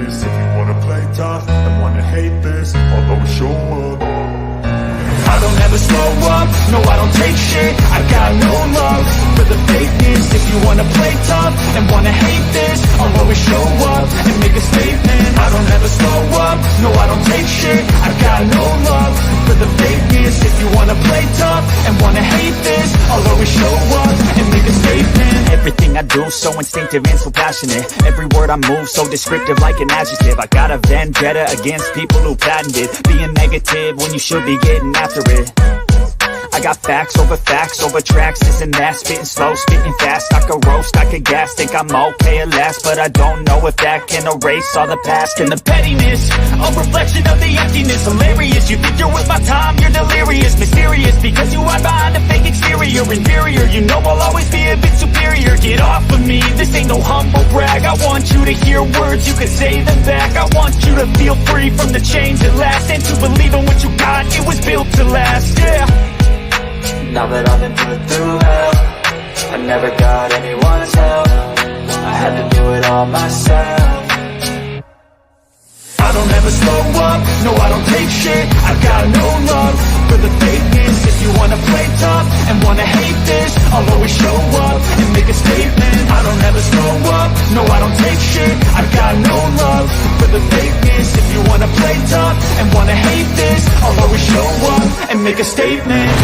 this. If you wanna play tough and wanna hate this, I'll always show up. I don't ever slow up, no I don't take shit. I got no love for the fakeness. If you wanna play tough and wanna hate this, I'll always show up and make a statement. I don't ever slow up, no I don't take shit. I got no love for the fakeness. If you wanna play tough and wanna hate this, I'll always show up and make a statement. Everything I do so instinctive and so passionate. Every word I move so descriptive like an adjective. I got a vendetta against people who patented being negative when you should be getting after it. I got facts over tracks, this and that. Spitting slow, spitting fast, I could roast, I could gas. Think I'm okay at last, but I don't know if that can erase all the past. And the pettiness, a reflection of the emptiness. Hilarious, you think you're with my time, you're delirious. Mysterious, because you hide behind a fake exterior. Inferior, you know I'll always be a bit superior. Get off of me, this ain't no humble brag. I want you to hear words, you can say them back. I want you to feel free from the chains that last, and to believe in what you got, it was built to last, yeah. Now that I've been put through hell, I never got anyone's help. I had to do it all myself. I don't ever slow up, no I don't take shit. I got no love for the fakeness. If you wanna play tough and wanna hate this, I'll always show up and make a statement. I don't ever slow up, no I don't take shit. I got no love for the fakeness. If you wanna play tough and wanna hate this, I'll always show up and make a statement.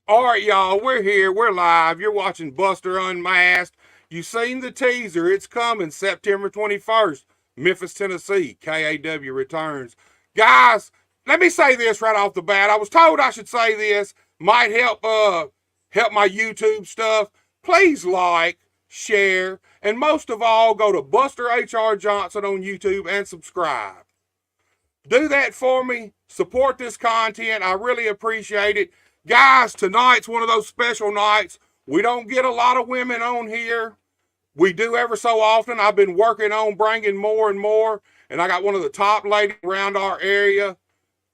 All right, y'all, we're here. We're live. You're watching Buster Unmasked. You've seen the teaser. It's coming September 21st. Memphis, Tennessee. KAW returns. Guys, let me say this right off the bat. I was told I should say this. Might help my YouTube stuff. Please like, share, and most of all, go to Buster H.R. Johnson on YouTube and subscribe. Do that for me. Support this content. I really appreciate it. Guys, tonight's one of those special nights. We don't get a lot of women on here. We do ever so often. I've been working on bringing more and more, and I got one of the top ladies around our area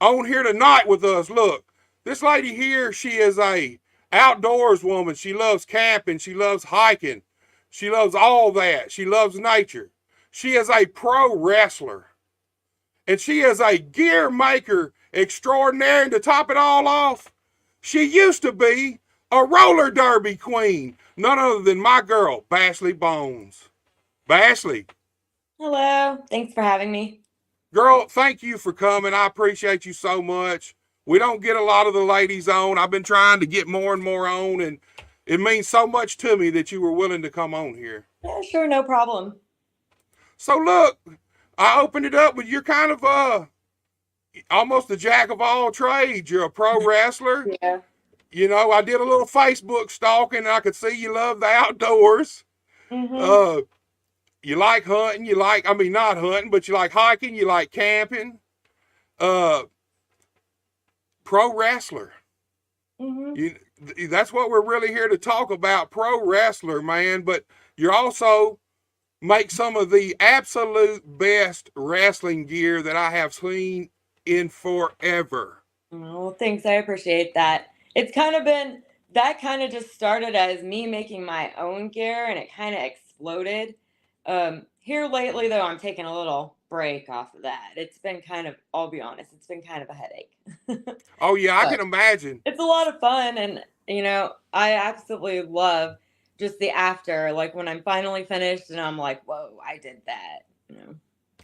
on here tonight with us. Look, this lady here, she is a outdoors woman. She loves camping. She loves hiking. She loves all that. She loves nature. She is a pro wrestler, and she is a gear maker extraordinaire. And to top it all off, she used to be a roller derby queen. None other than my girl, Bashley Bones. Bashley. Hello. Thanks for having me. Girl, thank you for coming. I appreciate you so much. We don't get a lot of the ladies on. I've been trying to get more and more on, and it means so much to me that you were willing to come on here. Yeah, sure. No problem. So look, I opened it up with you're kind of almost a jack of all trades. You're a pro wrestler. Yeah. You know, I did a little Facebook stalking, and I could see you love the outdoors. Mm-hmm. You like hunting. You like, I mean, not hunting, but you like hiking. You like camping. Pro wrestler. Mm-hmm. That's what we're really here to talk about, pro wrestler, man. But you're also make some of the absolute best wrestling gear that I have seen in forever. Oh, thanks. I appreciate that. It's kind of been, that kind of just started as me making my own gear, and it kind of exploded. Here lately, though, I'm taking a little break off of that. It's been kind of, I'll be honest, it's been kind of a headache. Oh, yeah, I But can imagine. it's a lot of fun, and, you know, I absolutely love just the after, like when I'm finally finished and I'm like, whoa, I did that, you know.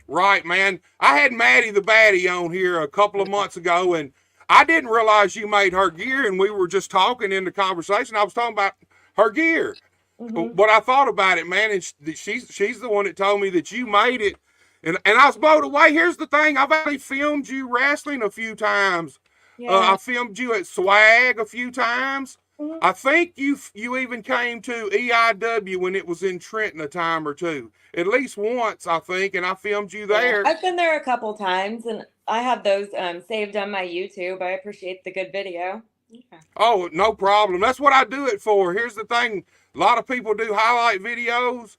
Right, man. I had Maddie the Baddie on here a couple of months ago, and I didn't realize you made her gear, and we were just talking in the conversation. I was talking about her gear. Mm-hmm. But I thought about it, man, and she's the one that told me that you made it, and I was blown away. Here's the thing. I've only filmed you wrestling a few times. Yeah. I filmed you at Swag a few times. I think you even came to EIW when it was in Trenton a time or two, at least once, I think, and I filmed you Yeah, there. I've been there a couple times, and I have those saved on my YouTube. I appreciate the good video. Yeah. Oh, no problem. That's what I do it for. Here's the thing: a lot of people do highlight videos.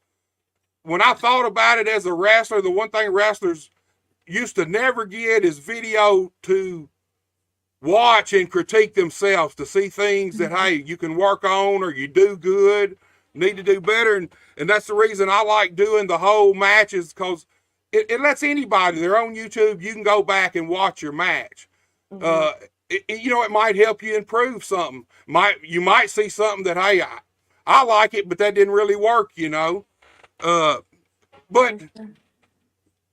When I thought about it as a wrestler, the one thing wrestlers used to never get is video to watch and critique themselves, to see things that, hey, you can work on or you do good, need to do better. And that's the reason I like doing the whole matches, because it lets anybody, they're on YouTube, you can go back and watch your match. It might help you improve something. You might see something that, hey, I like it, but that didn't really work, But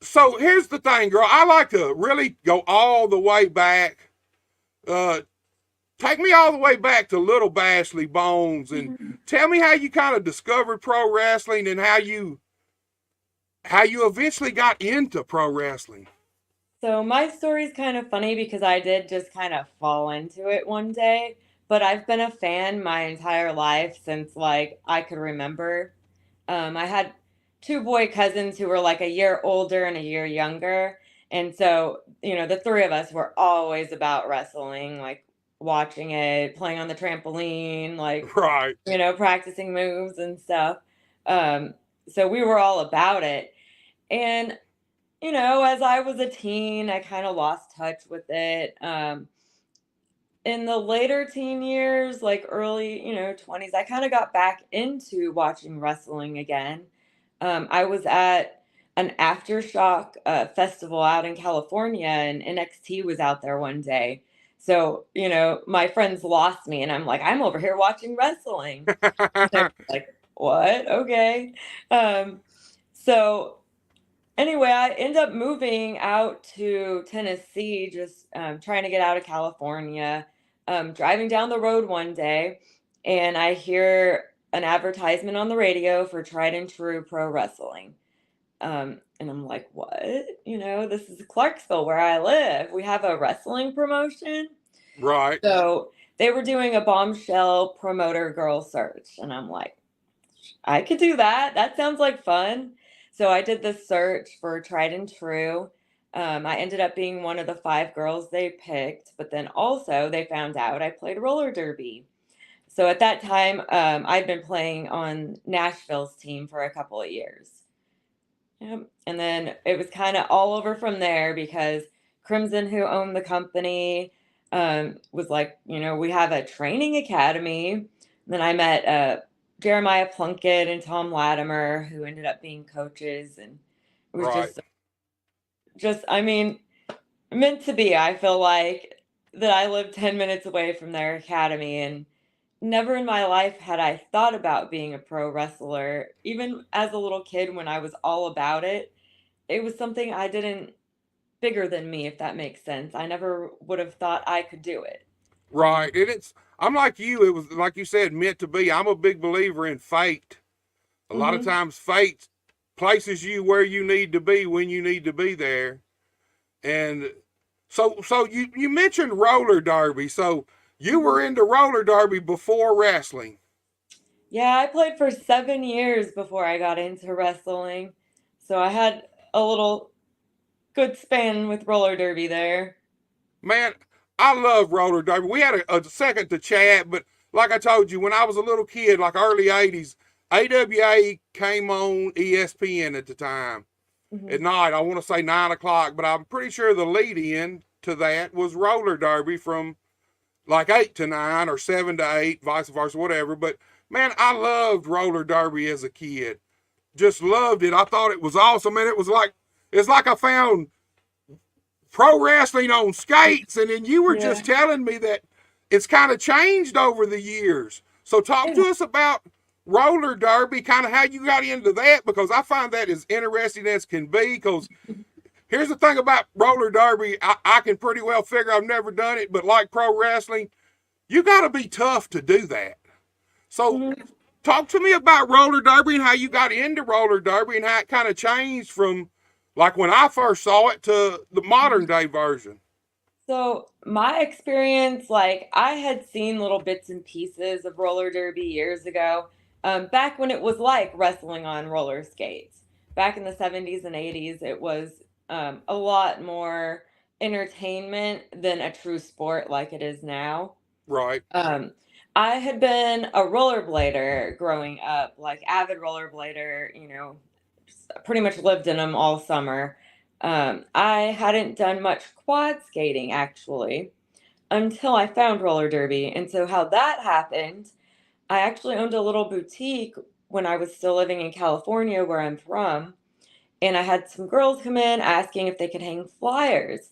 so here's the thing, girl. I like to really go all the way back. Take me all the way back to little Bashley Bones and tell me how you kind of discovered pro wrestling and how you eventually got into pro wrestling. So my story's kind of funny because I did just kind of fall into it one day, but I've been a fan my entire life since like I could remember. I had two boy cousins who were like a year older and a year younger. And so, the three of us were always about wrestling, like watching it, playing on the trampoline, like, Right. practicing moves and stuff. So we were all about it. And as I was a teen, I kind of lost touch with it. In the later teen years, like early, 20s, I kind of got back into watching wrestling again. I was at an aftershock festival out in California, and NXT was out there one day. So, my friends lost me, and I'm like, I'm over here watching wrestling. Like, what? Okay. So anyway, I end up moving out to Tennessee, just trying to get out of California. Driving down the road one day, and I hear an advertisement on the radio for Tried and True Pro Wrestling. And I'm like, what? This is Clarksville where I live. We have a wrestling promotion. Right. So they were doing a bombshell promoter girl search. And I'm like, I could do that. That sounds like fun. So I did this search for Tried and True. I ended up being one of the 5 girls they picked, but then also they found out I played roller derby. So at that time, I'd been playing on Nashville's team for a couple of years. Yep. And then it was kind of all over from there because Crimson, who owned the company, was like, we have a training academy. Then I met Jeremiah Plunkett and Tom Latimer, who ended up being coaches, and it was Right. just I mean, meant to be. I feel like that I lived 10 minutes away from their academy, and never in my life had I thought about being a pro wrestler. Even as a little kid, when I was all about it, it was something I didn't bigger than me, if that makes sense. I never would have thought I could do it. Right. I'm like you. It was, like you said, meant to be. I'm a big believer in fate. A lot of times fate places you where you need to be when you need to be there. And so you mentioned roller derby. So you were into roller derby before wrestling. Yeah, I played for 7 years before I got into wrestling. So I had a little good span with roller derby there. Man, I love roller derby. We had a second to chat, but like I told you, when I was a little kid, like early 80s, AWA came on ESPN at the time. At night, I want to say 9 o'clock, but I'm pretty sure the lead in to that was roller derby from like 8 to 9 or 7 to 8, vice versa, whatever. But man, I loved roller derby as a kid. Just loved it. I thought it was awesome. And it's like I found pro wrestling on skates. And then you were just telling me that it's kind of changed over the years. So talk to us about roller derby, kind of how you got into that, because I find that as interesting as can be. Because here's the thing about roller derby, I can pretty well figure I've never done it, but like pro wrestling, you got to be tough to do that. So talk to me about roller derby and how you got into roller derby and how it kind of changed from like when I first saw it to the modern day version. So my experience, like I had seen little bits and pieces of roller derby years ago, back when it was like wrestling on roller skates. Back in the 70s and 80s, it was a lot more entertainment than a true sport like it is now. Right. Um, I had been a rollerblader growing up, like avid rollerblader, just pretty much lived in them all summer. I hadn't done much quad skating actually until I found roller derby. And so, how that happened, I actually owned a little boutique when I was still living in California, where I'm from. And I had some girls come in asking if they could hang flyers.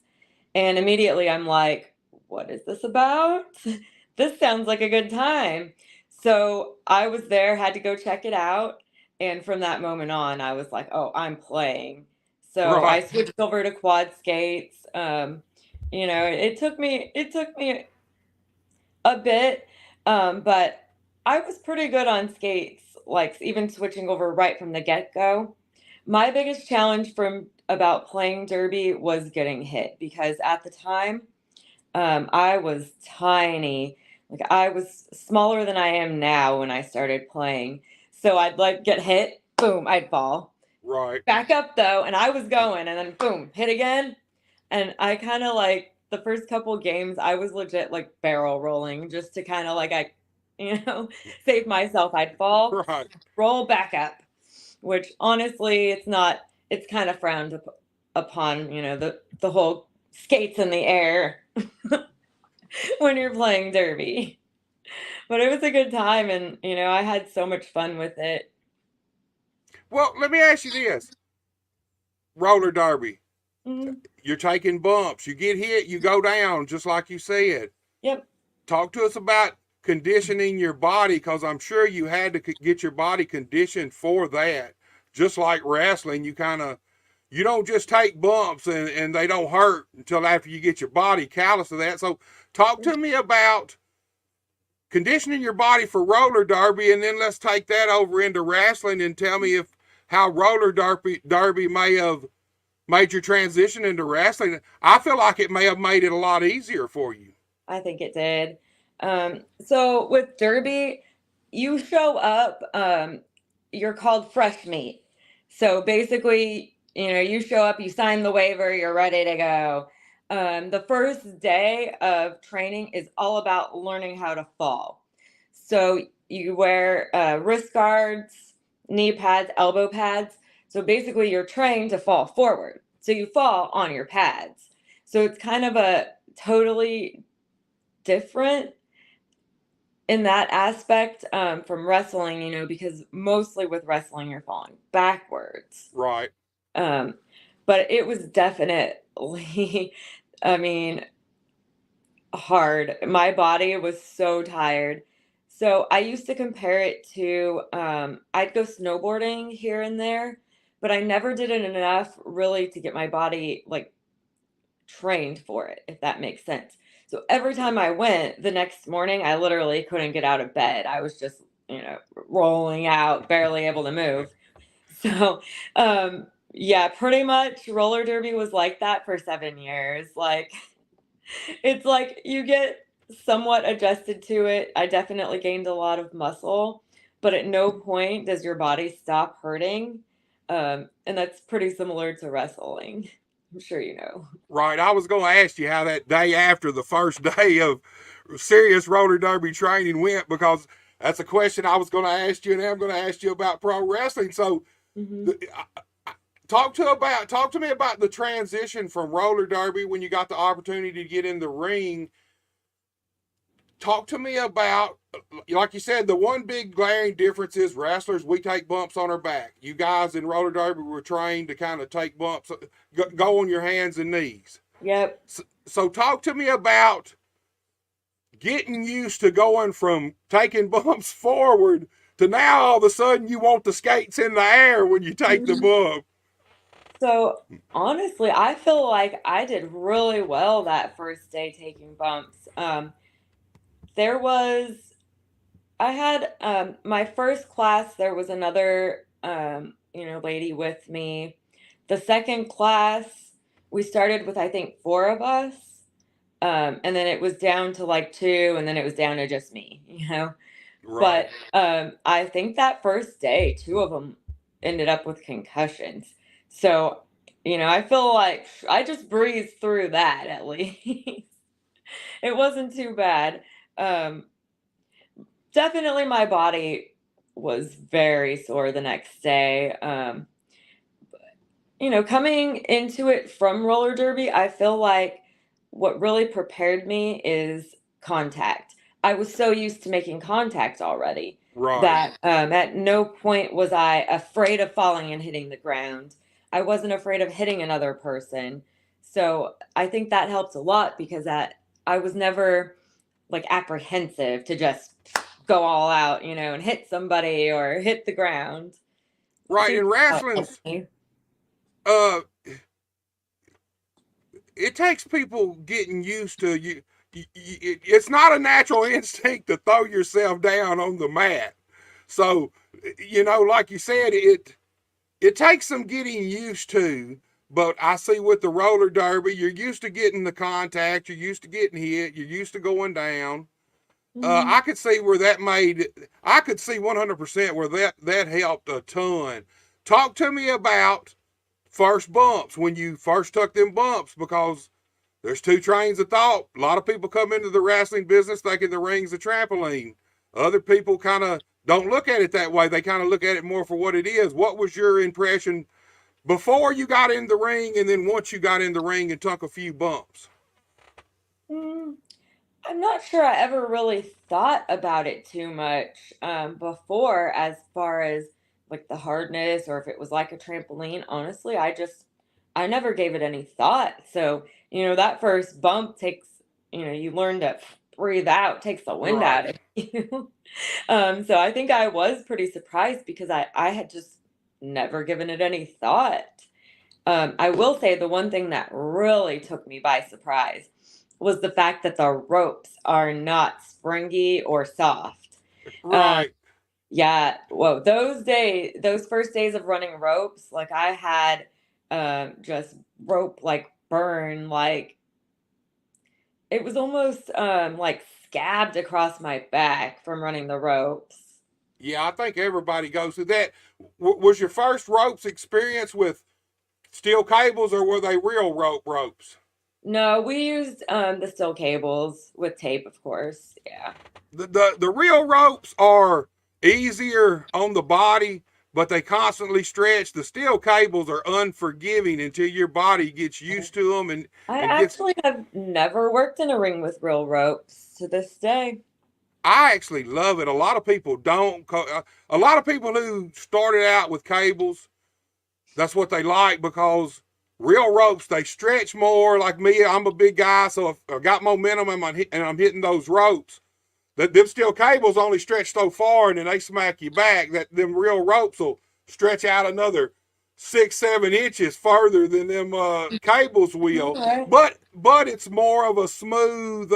And immediately I'm like, what is this about? This sounds like a good time. So I was there, had to go check it out. And from that moment on, I was like, oh, I'm playing. So I Right. switched over to quad skates. It took me a bit, but I was pretty good on skates, like even switching over right from the get go. My biggest challenge from about playing derby was getting hit because at the time, I was tiny. Like I was smaller than I am now when I started playing. So I'd like get hit, boom, I'd fall. Right. Back up though, and I was going, and then boom, hit again. And I kind of like the first couple games, I was legit like barrel rolling just to kind of like you know, save myself. I'd fall, Right. roll back up, which honestly, it's not. It's kind of frowned upon. The whole skates in the air when you're playing derby. But it was a good time, and I had so much fun with it. Well, let me ask you this: roller derby. Mhm. You're taking bumps. You get hit. You go down, just like you said. Yep. Talk to us about conditioning your body, because I'm sure you had to get your body conditioned for that. Just like wrestling, you don't just take bumps and they don't hurt until after you get your body callous to that. So talk to me about conditioning your body for roller derby, and then let's take that over into wrestling and tell me if how roller derby may have made your transition into wrestling. I feel like it may have made it a lot easier for you. I think it did. So with derby, you show up. You're called fresh meat. So basically, you show up, you sign the waiver, you're ready to go. The first day of training is all about learning how to fall. So you wear wrist guards, knee pads, elbow pads. So basically, you're trained to fall forward. So you fall on your pads. So it's kind of a totally different in that aspect from wrestling, because mostly with wrestling, you're falling backwards. Right. Um, but it was definitely, I mean, hard. My body was so tired. So I used to compare it to I'd go snowboarding here and there, but I never did it enough really to get my body like trained for it, if that makes sense. So every time I went, the next morning, I literally couldn't get out of bed. I was just, rolling out, barely able to move. So, yeah, pretty much roller derby was like that for 7 years. Like, it's like you get somewhat adjusted to it. I definitely gained a lot of muscle, but at no point does your body stop hurting. And that's pretty similar to wrestling. I'm sure you know. Right. I was going to ask you how that day after the first day of serious roller derby training went, because that's a question I was going to ask you, and I'm going to ask you about pro wrestling. So, Hmm. talk to me about the transition from roller derby when you got the opportunity to get in the ring. Talk to me about, like you said, the one big glaring difference is wrestlers, we take bumps on our back. You guys in roller derby were trained to kind of take bumps, go on your hands and knees. Yep. So talk to me about getting used to going from taking bumps forward to now all of a sudden you want the skates in the air when you take the bump. So honestly, I feel like I did really well that first day taking bumps. There was, I had my first class, there was another, lady with me. The second class, we started with, I think, four of us. And then it was down to like 2, and then it was down to just me, Right. But I think that first day, 2 of them ended up with concussions. So, I feel like I just breezed through that at least. It wasn't too bad. Um, Definitely my body was very sore the next day. Coming into it from roller derby, I feel like what really prepared me is contact. I was so used to making contact already Right. that at no point was I afraid of falling and hitting the ground. I wasn't afraid of hitting another person. So I think that helps a lot because I was never like apprehensive to just go all out, and hit somebody or hit the ground. I Right. think And that wrestling's, helped me. uh, it takes people getting used to you. It's not a natural instinct to throw yourself down on the mat. So, like you said, it takes some getting used to. But I see with the roller derby, you're used to getting the contact, you're used to getting hit, you're used to going down. Mhm. I could see where that I could see 100% where that helped a ton. Talk to me about first bumps, when you first took them bumps, because there's two trains of thought. A lot of people come into the wrestling business thinking the ring's a trampoline. Other people kind of don't look at it that way. They kind of look at it more for what it is. What was your impression before you got in the ring, and then once you got in the ring and took a few bumps? Mm, I'm not sure I ever really thought about it too much before, as far as like the hardness or if it was like a trampoline. Honestly, I never gave it any thought. So, that first bump takes, you learn to breathe out, takes the wind Right. out of you. So I think I was pretty surprised because I had just never given it any thought. I will say the one thing that really took me by surprise was the fact that the ropes are not springy or soft. Um, Right. yeah, whoa, those first days of running ropes, like I had just rope like burn, like it was almost like scabbed across my back from running the ropes. Yeah, I think everybody goes through that. Was your first ropes experience with steel cables, or were they real ropes? No, we used the steel cables with tape, of course. Yeah. The real ropes are easier on the body, but they constantly stretch. The steel cables are unforgiving until your body gets used to them I and gets. actually have never worked in a ring with real ropes to this day. I actually love it. A lot of people don't. A lot of people who started out with cables, that's what they like, because real ropes, they stretch more. Like me, I'm a big guy, so if I got momentum and I'm hitting those ropes, that them steel cables only stretch so far, and then they smack you back. That them real ropes will stretch out another 6-7 inches further than them cables will. Okay. But it's more of a smooth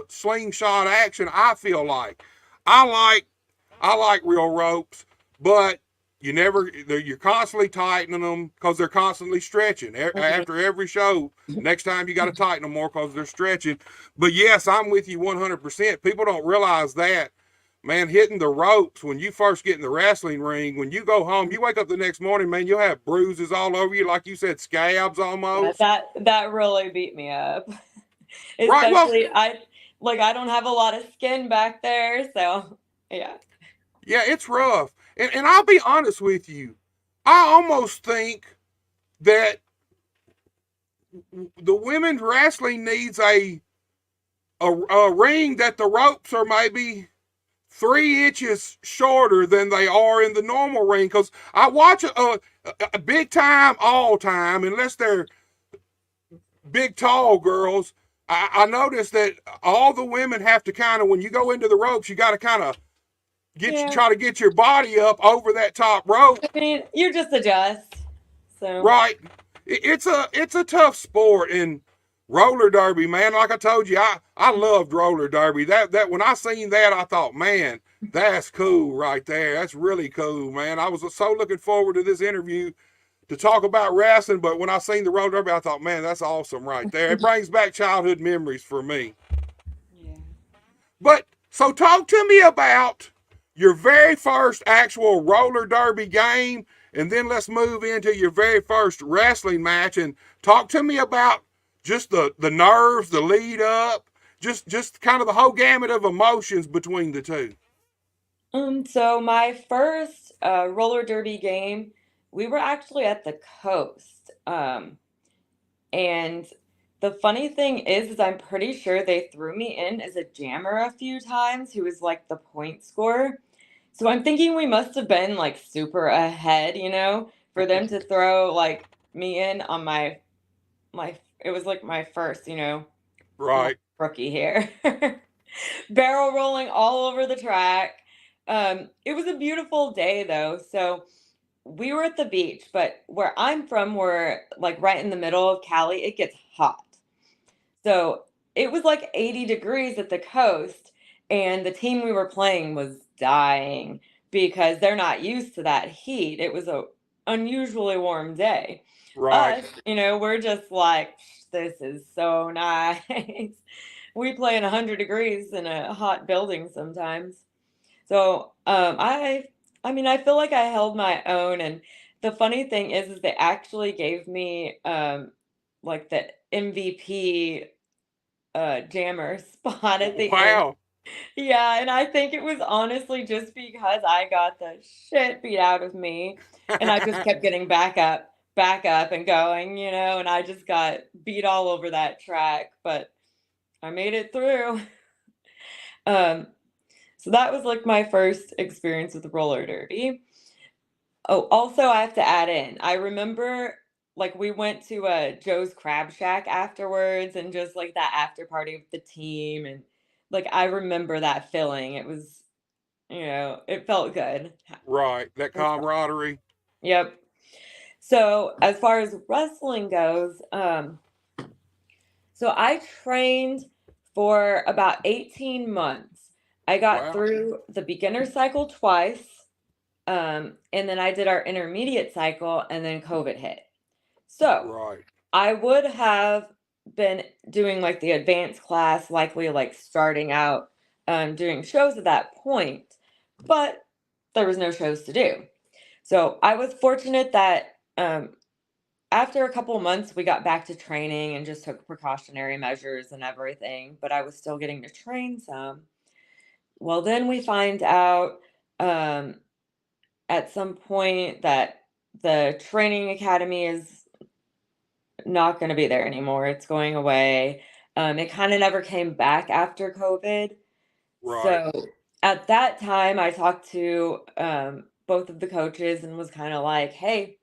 slingshot action. I feel like I like real ropes, but you're constantly tightening them because they're constantly stretching. After every show, next time you got to tighten them more because they're stretching. But yes, I'm with you 100%. People don't realize that, man, hitting the ropes when you first get in the wrestling ring, when you go home, you wake up the next morning, man, you'll have bruises all over you, like you said, scabs Yeah, almost. that really beat me up. Right. Well, Especially I don't have a lot of skin back there, so yeah. yeah, it's rough. And I'll be honest with you. I almost think that the women's wrestling needs a ring that the ropes are maybe 3 inches shorter than they are in the normal ring. Because I watch a big time, all time, unless they're big, tall girls. I notice that all the women have to kind of, when you go into the ropes, you got to kind of Yeah. try to get your body up over that top rope. I mean, you just adjust. So Right. It's a tough sport. And roller derby, man, like I told you, I loved roller derby. That when I seen that, I thought, man, that's cool right there. That's really cool, man. I was so looking forward to this interview to talk about wrestling, but when I seen the roller derby, I thought, man, that's awesome right there. It brings back childhood memories for me. Yeah. But so talk to me about your very first actual roller derby game, and then let's move into your very first wrestling match and talk to me about just the nerves, the lead up, just kind of the whole gamut of emotions between the two. So my first roller derby game, we were actually at the coast. And the funny thing is I'm pretty sure they threw me in as a jammer a few times, who was like the point scorer. So I'm thinking we must have been like super ahead, for them to throw like me in on my it was like my first, Right, rookie here. Barrel rolling all over the track. It was a beautiful day though. So we were at the beach, but where I'm from, we're like right in the middle of Cali. It gets hot. So it was like 80 degrees at the coast, and the team we were playing was dying because they're not used to that heat. It was a unusually warm day. right, Us, we're just like, this is so nice. We play in 100 degrees in a hot building sometimes. So I mean, I feel like I held my own, and the funny thing is they actually gave me like the MVP jammer spot at the end. wow. Yeah, and I think it was honestly just because I got the shit beat out of me, and I just kept getting back up and going, and I just got beat all over that track, but I made it through. Um, so that was like my first experience with roller derby. Oh, also I have to add in, I remember like we went to Joe's Crab Shack afterwards and just like that after party with the team, and like I remember that feeling. It was, it felt good. Right, that camaraderie. Yep. So as far as wrestling goes, so I trained for about 18 months. I got Wow, through the beginner cycle twice. And then I did our intermediate cycle, and then COVID hit. So right. I would have been doing like the advanced class, likely like starting out doing shows at that point, but there was no shows to do. So I was fortunate that after a couple of months, we got back to training and just took precautionary measures and everything, but I was still getting to train some. Well, then we find out um, at some point that the training academy is not going to be there anymore. It's going away. It kind of never came back after COVID. Right. So at that time, I talked to both of the coaches and was kind of like, hey,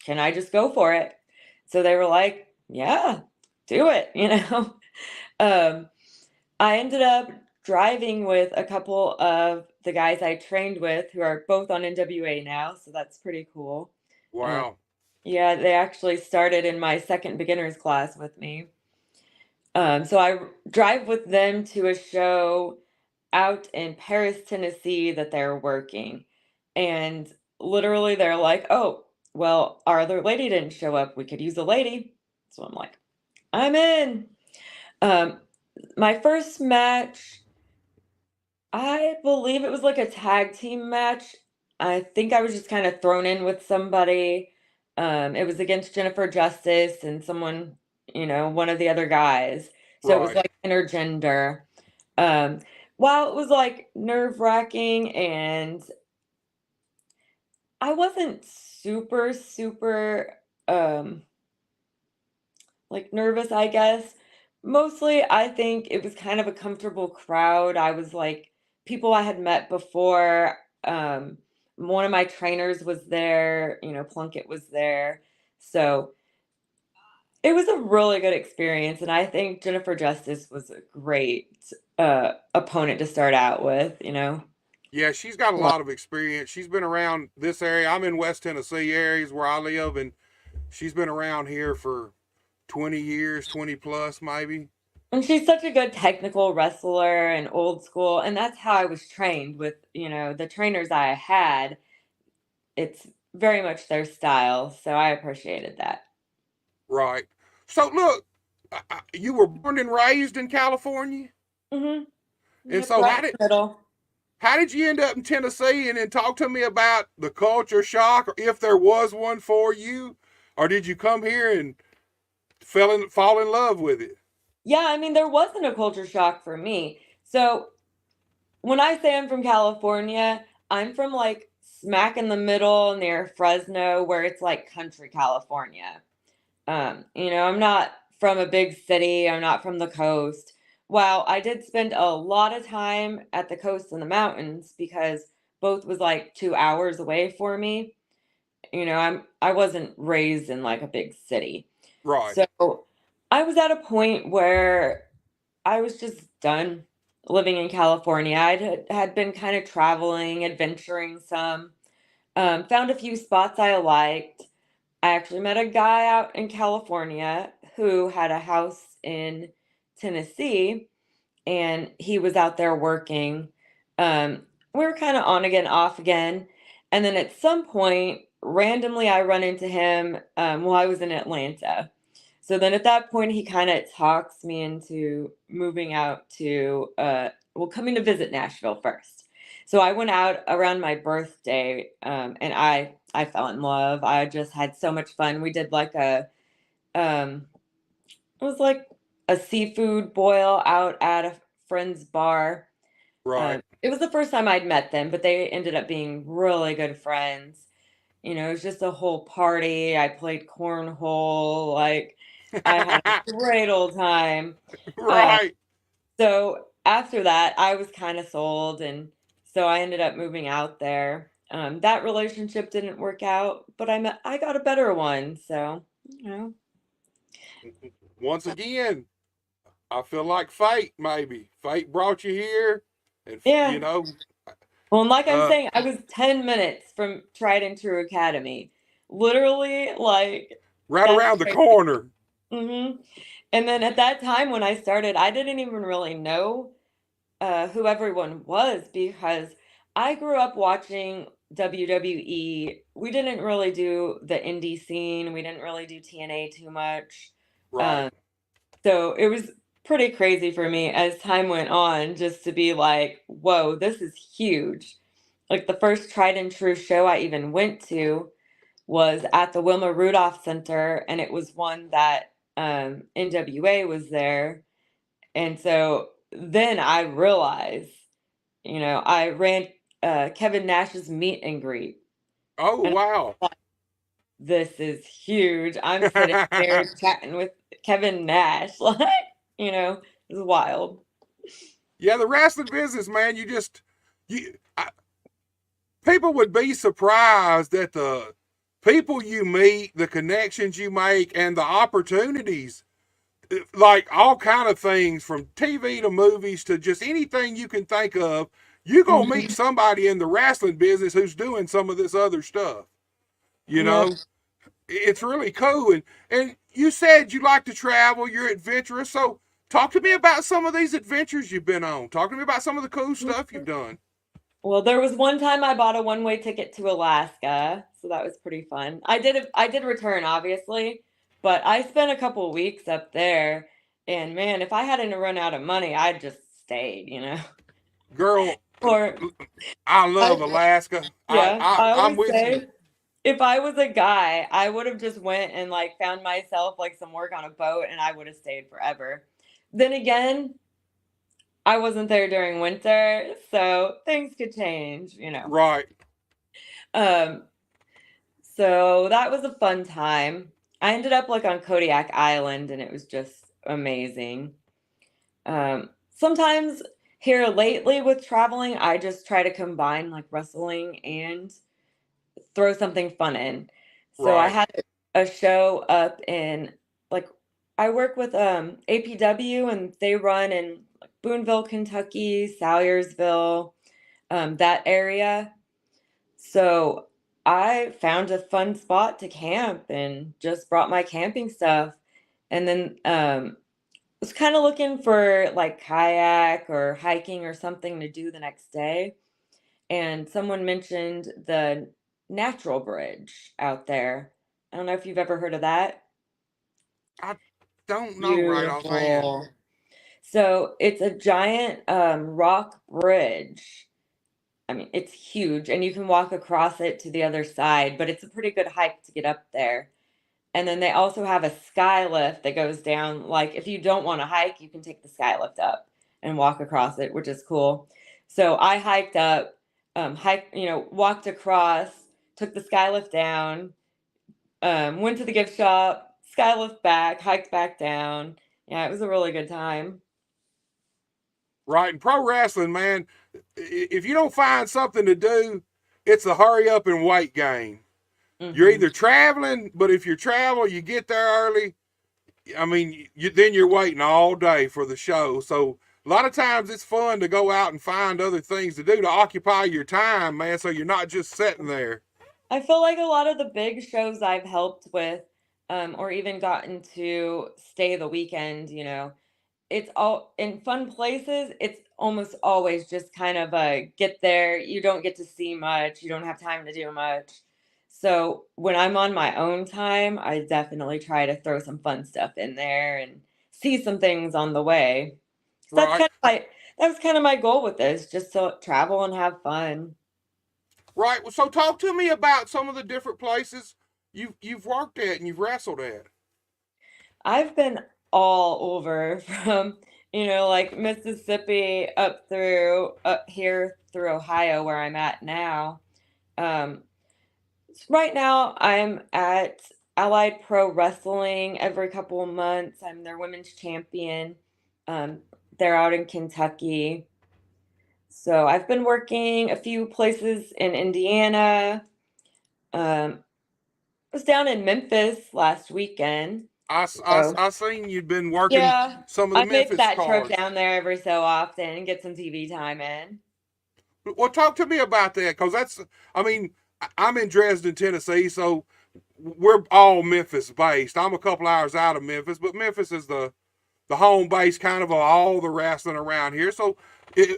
can I just go for it? So they were like, yeah, do it, um, I ended up driving with a couple of the guys I trained with who are both on NWA now, so that's pretty cool. Uh, Wow. yeah, they actually started in my second beginners class with me. So I drive with them to a show out in Paris, Tennessee that they're working. And literally they're like, oh, well, our other lady didn't show up. We could use a lady. So I'm like, I'm in. Um, my first match, I believe it was like a tag team match. I think I was just kind of thrown in with somebody. It was against Jennifer Justice and someone, one of the other guys. So it was Right. like intergender. Um, while it was like nerve wracking and I wasn't super, super like nervous, I guess. Mostly, I think it was kind of a comfortable crowd. I was like people I had met before. One of my trainers was there, Plunkett was there. So it was a really good experience. And I think Jennifer Justice was a great opponent to start out with. Yeah, she's got a Well, lot of experience. She's been around this area. I'm in West Tennessee areas where I live, and she's been around here for 20 years, 20 plus maybe. and she's such a good technical wrestler and old school. And that's how I was trained with, the trainers I had. It's very much their style, so I appreciated that. Right. So look, you were born and raised in California, Mhm. and Yep, so right in the middle. how did you end up in Tennessee? And then talk to me about the culture shock, or if there was one for you, or did you come here and fall in love with it? Yeah, I mean, there wasn't a culture shock for me. So when I say I'm from California, I'm from like smack in the middle near Fresno, where it's like country California. I'm not from a big city, I'm not from the coast. While I did spend a lot of time at the coast and the mountains because both was like 2 hours away for me. I wasn't raised in like a big city. Right. So I was at a point where I was just done living in California. I had been kind of traveling, adventuring some, found a few spots I liked. I actually met a guy out in California who had a house in Tennessee, and he was out there working. We were kind of on again, off again. And then at some point, randomly, I run into him while I was in Atlanta. So then at that point, he kind of talks me into moving out to, coming to visit Nashville first. So I went out around my birthday, and I fell in love. I just had so much fun. We did like um, it was like a seafood boil out at a friend's bar. Right. It was the first time I'd met them, but they ended up being really good friends. It was just a whole party. I played cornhole. Like, I had a great old time. Uh, Right. so after that, I was kind of sold, and so I ended up moving out there. That relationship didn't work out, but I got a better one. So, you know, Once again, I feel like fate, maybe. Fate brought you here, and, yeah. Well, and like I'm uh, saying, I was 10 minutes from Tried and True Academy. Literally, like, right that's around the crazy. corner. And then at that time when I started, I didn't even really know who everyone was because I grew up watching WWE. We didn't really do the indie scene, we didn't really do TNA too much. Right. Um, so it was pretty crazy for me as time went on just to be like, whoa, this is huge. Like the first tried and true show I even went to was at the Wilma Rudolph Center, and it was one that NWA was there. And so then I realized, I ran Kevin Nash's meet and greet. Oh, And wow. I thought, this is huge. I'm sitting there chatting with Kevin Nash. Like, it's wild. Yeah, the wrestling business, man, you, I, people would be surprised at the people you meet, the connections you make, and the opportunities. Like all kind of things from TV to movies to just anything you can think of. You're going to meet Mhm. somebody in the wrestling business who's doing some of this other stuff. You Yeah. know, it's really cool. And you said you like to travel, you're adventurous. So talk to me about some of these adventures you've been on. Talk to me about some of the cool stuff you've done. Well, there was one time I bought a one-way ticket to Alaska, so that was pretty fun. I did return, obviously, but I spent a couple weeks up there, and man, if I hadn't run out of money, I'd just stayed. Girl, Or I love I Alaska. yeah, I I'm always with you. say if I was a guy, I would have just went and like found myself like some work on a boat and I would have stayed forever. Then again, I wasn't there during winter, so things could change. Right. Um So that was a fun time. I ended up like on Kodiak Island and it was just amazing. Sometimes here lately with traveling, I just try to combine like wrestling and throw something fun in. So I Right. had a show up in like I work with APW and they run in like Boonville, Kentucky, Salyersville, that area. So I found a fun spot to camp and just brought my camping stuff. And then was kind of looking for like kayak or hiking or something to do the next day. And someone mentioned the Natural Bridge out there. I don't know if you've ever heard of that. I don't know right offhand. Beautiful. So it's a giant rock bridge. I mean, it's huge, and you can walk across it to the other side, but it's a pretty good hike to get up there. And then they also have a sky lift that goes down. Like, if you don't want to hike, you can take the sky lift up and walk across it, which is cool. So I hiked up, walked across, took the sky lift down, went to the gift shop, sky lift back, hiked back down. Yeah, it was a really good time. Right, and pro wrestling, man, if you don't find something to do, it's a hurry up and wait game. You're Hmm. either traveling, but if you travel, you get there early. I mean, then you're waiting all day for the show. So a lot of times it's fun to go out and find other things to do to occupy your time, man. So you're not just sitting there. I feel like a lot of the big shows I've helped with, or even gotten to stay the weekend, it's all in fun places. It's almost always just kind of a get there. You don't get to see much. You don't have time to do much. So when I'm on my own time, I definitely try to throw some fun stuff in there and see some things on the way. So Right, that was kind of my goal with this, just to travel and have fun. right. Well, so talk to me about some of the different places you've worked at and you've wrestled at. I've been all over from, like Mississippi up here through Ohio where I'm at now. Um, right now I'm at Allied Pro Wrestling every couple of months. I'm their women's champion. Um, they're out in Kentucky. So I've been working a few places in Indiana. I was down in Memphis last weekend. So I seen you'd been working yeah, some of the I make Memphis that trip cards. down there every so often and get some TV time in. Well, talk to me about that because I mean, I'm in Dresden, Tennessee, so we're all Memphis based. I'm a couple hours out of Memphis, but Memphis is the home base kind of all the wrestling around here. So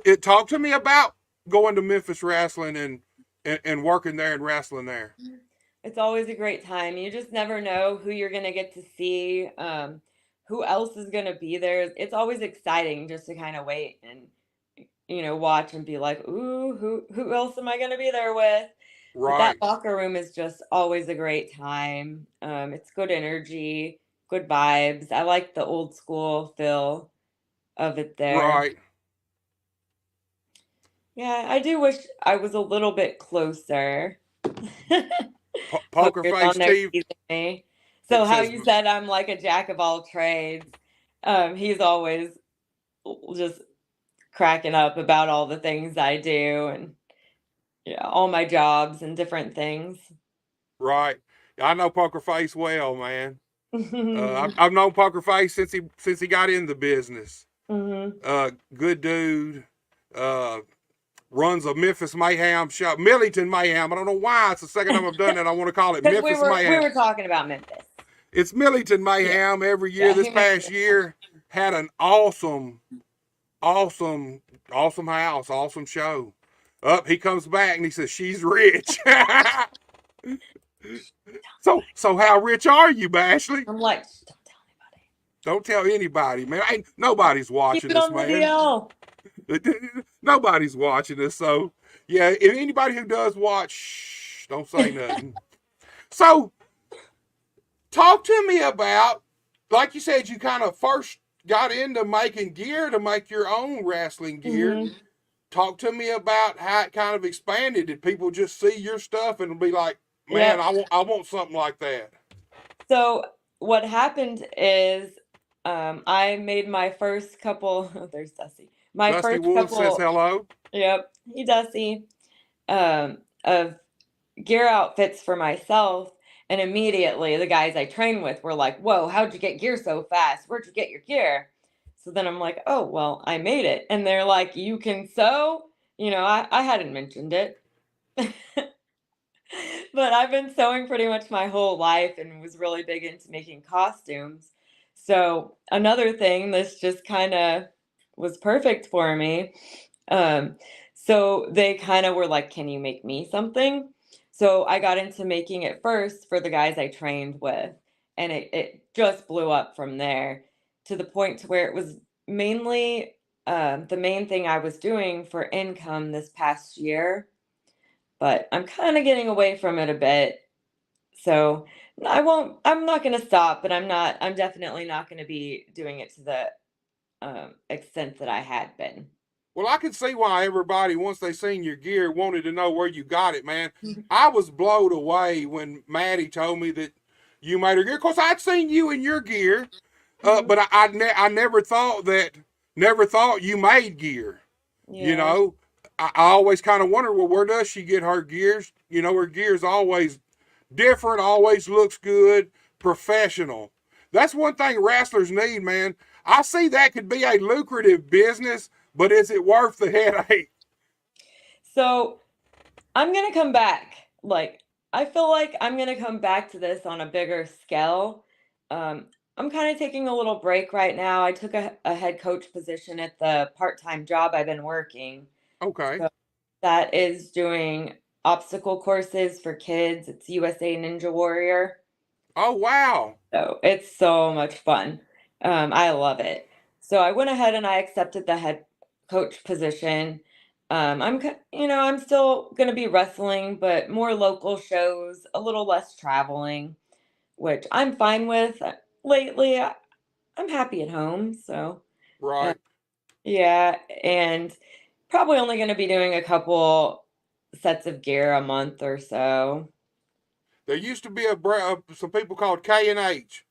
it talk to me about going to Memphis wrestling and working there and wrestling there. It's always a great time. You just never know who you're gonna get to see, who else is gonna be there. It's always exciting just to kind of wait and watch and be like, ooh, who else am I gonna be there with? But that Right, locker room is just always a great time. It's good energy, good vibes. I like the old school feel of it there. right. Yeah, I do wish I was a little bit closer. Poker Poker's on face there Steve. teasing me. So It how says you said I'm like a jack of all trades. He's always just cracking up about all the things I do and yeah, all my jobs and different things. right. I know Poker Face well, man. Mhm. I've known Poker Face since he got in the business. Mhm. Good dude. Uh, runs a Memphis Mayhem show, Millington Mayhem. I don't know why it's the second time I've done it. I want to call it Because we Memphis were we Mayhem. were talking about Memphis. It's Millington Yeah. Mayhem every year. Yeah, he This mentioned past it. year had an awesome, awesome, awesome house, awesome show. Up, he comes back and he says she's rich. So how rich are you, Bashley? I'm like, "Shh, don't tell anybody. Don't tell anybody, man. Ain't nobody's Keep watching it this, on the man. DL." Nobody's watching this. So yeah, if anybody who does watch, shh, don't say nothing. So talk to me about, like you said, you kind of first got into making gear to make your own wrestling gear. Mhm. Talk to me about how it kind of expanded. Did people just see your stuff and be like, man, Yep. I want something like that? So what happened is I made my first couple there's Dusty. My Dusty first Wolf says couple hello. yep, he Dusty of gear outfits for myself. And immediately the guys I train with were like, whoa, how'd you get gear so fast? Where'd you get your gear? So then I'm like, oh, well, I made it. And they're like, you can sew? I hadn't mentioned it. But I've been sewing pretty much my whole life and was really big into making costumes. So another thing, this just kind of was perfect for me. Um, so they kind of were like, can you make me something? So I got into making it first for the guys I trained with, and it just blew up from there to the point to where it was mainly the main thing I was doing for income this past year. But I'm kind of getting away from it a bit. So I'm not going to stop, but I'm definitely not going to be doing it to the extent that I had been. Well, I can see why everybody, once they seen your gear, wanted to know where you got it, man. Mhm. I was blown away when Maddie told me that you made her gear. Of course, I'd seen you in your gear, Mhm. but I never thought you made gear. You Yeah. know, I always kind of wondered, well, where does she get her gears? You know, her gear's always different, always looks good, professional. That's one thing wrestlers need, man. I see that could be a lucrative business, but is it worth the headache? So I'm gonna come back. Like, I feel like I'm gonna come back to this on a bigger scale. I'm kind of taking a little break right now. I took a head coach position at the part-time job I've been working. Okay. So that is doing obstacle courses for kids. It's USA Ninja Warrior. Oh, wow. So it's so much fun. I love it. So I went ahead and I accepted the head coach position. I'm still going to be wrestling, but more local shows, a little less traveling, which I'm fine with. Lately, I'm happy at home. So, uh, Right. yeah, and probably only going to be doing a couple sets of gear a month or so. There used to be some people called K&H.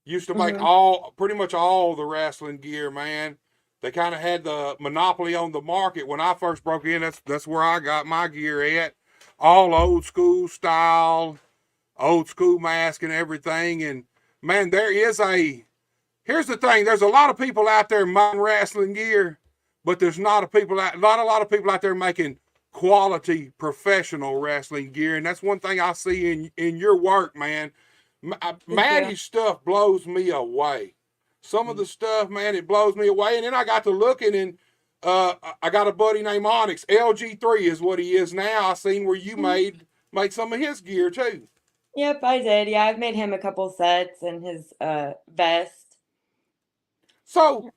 Used to make Hmm. pretty much all the wrestling gear, man. They kind of had the monopoly on the market when I first broke in. That's where I got my gear at. All old school style, old school mask and everything. And man, here's the thing. There's a lot of people out there making wrestling gear, but there's not a lot of people out there making quality professional wrestling gear. And that's one thing I see in your work, man. Thank you. Maddie's stuff blows me away. Some of the stuff, man, it blows me away. And then I got to looking, and I got a buddy named Onyx. LG3 is what he is now. I seen where you Mhm. made some of his gear too. Yep, I did. Yeah, I've made him a couple sets and his vest. So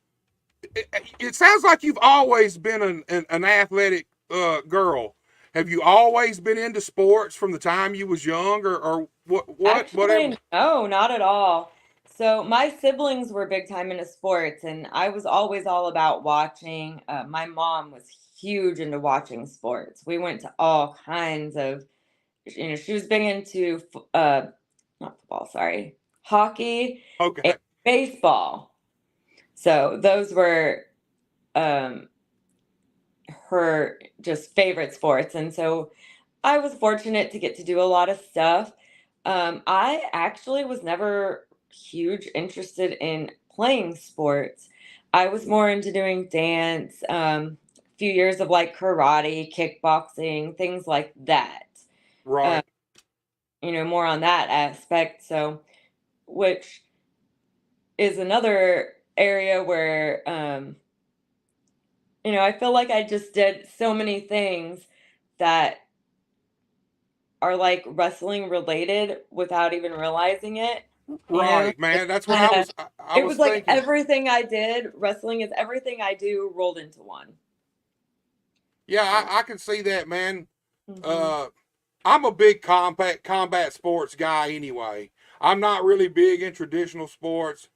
it sounds like you've always been an athletic girl. Have you always been into sports from the time you was young, or whatever? Actually, no, not at all. So my siblings were big time into sports, and I was always all about watching. My mom was huge into watching sports. We went to all kinds of, she was big into not football, sorry, hockey and Okay. baseball. So those were um, her just favorite sports, and so I was fortunate to get to do a lot of stuff. I actually was never huge interested in playing sports. I was more into doing dance, a few years of like karate, kickboxing, things like that. Uh, Right. more on that aspect. So, which is another area where, I feel like I just did so many things that are like wrestling related without even realizing it. Right, It's man. That's what kind of I it was was like thinking. everything I did, wrestling is everything I do rolled into one. Yeah, So, I can see that, man. mhm. Uh, I'm a big combat sports guy anyway. I'm not really big in traditional sports.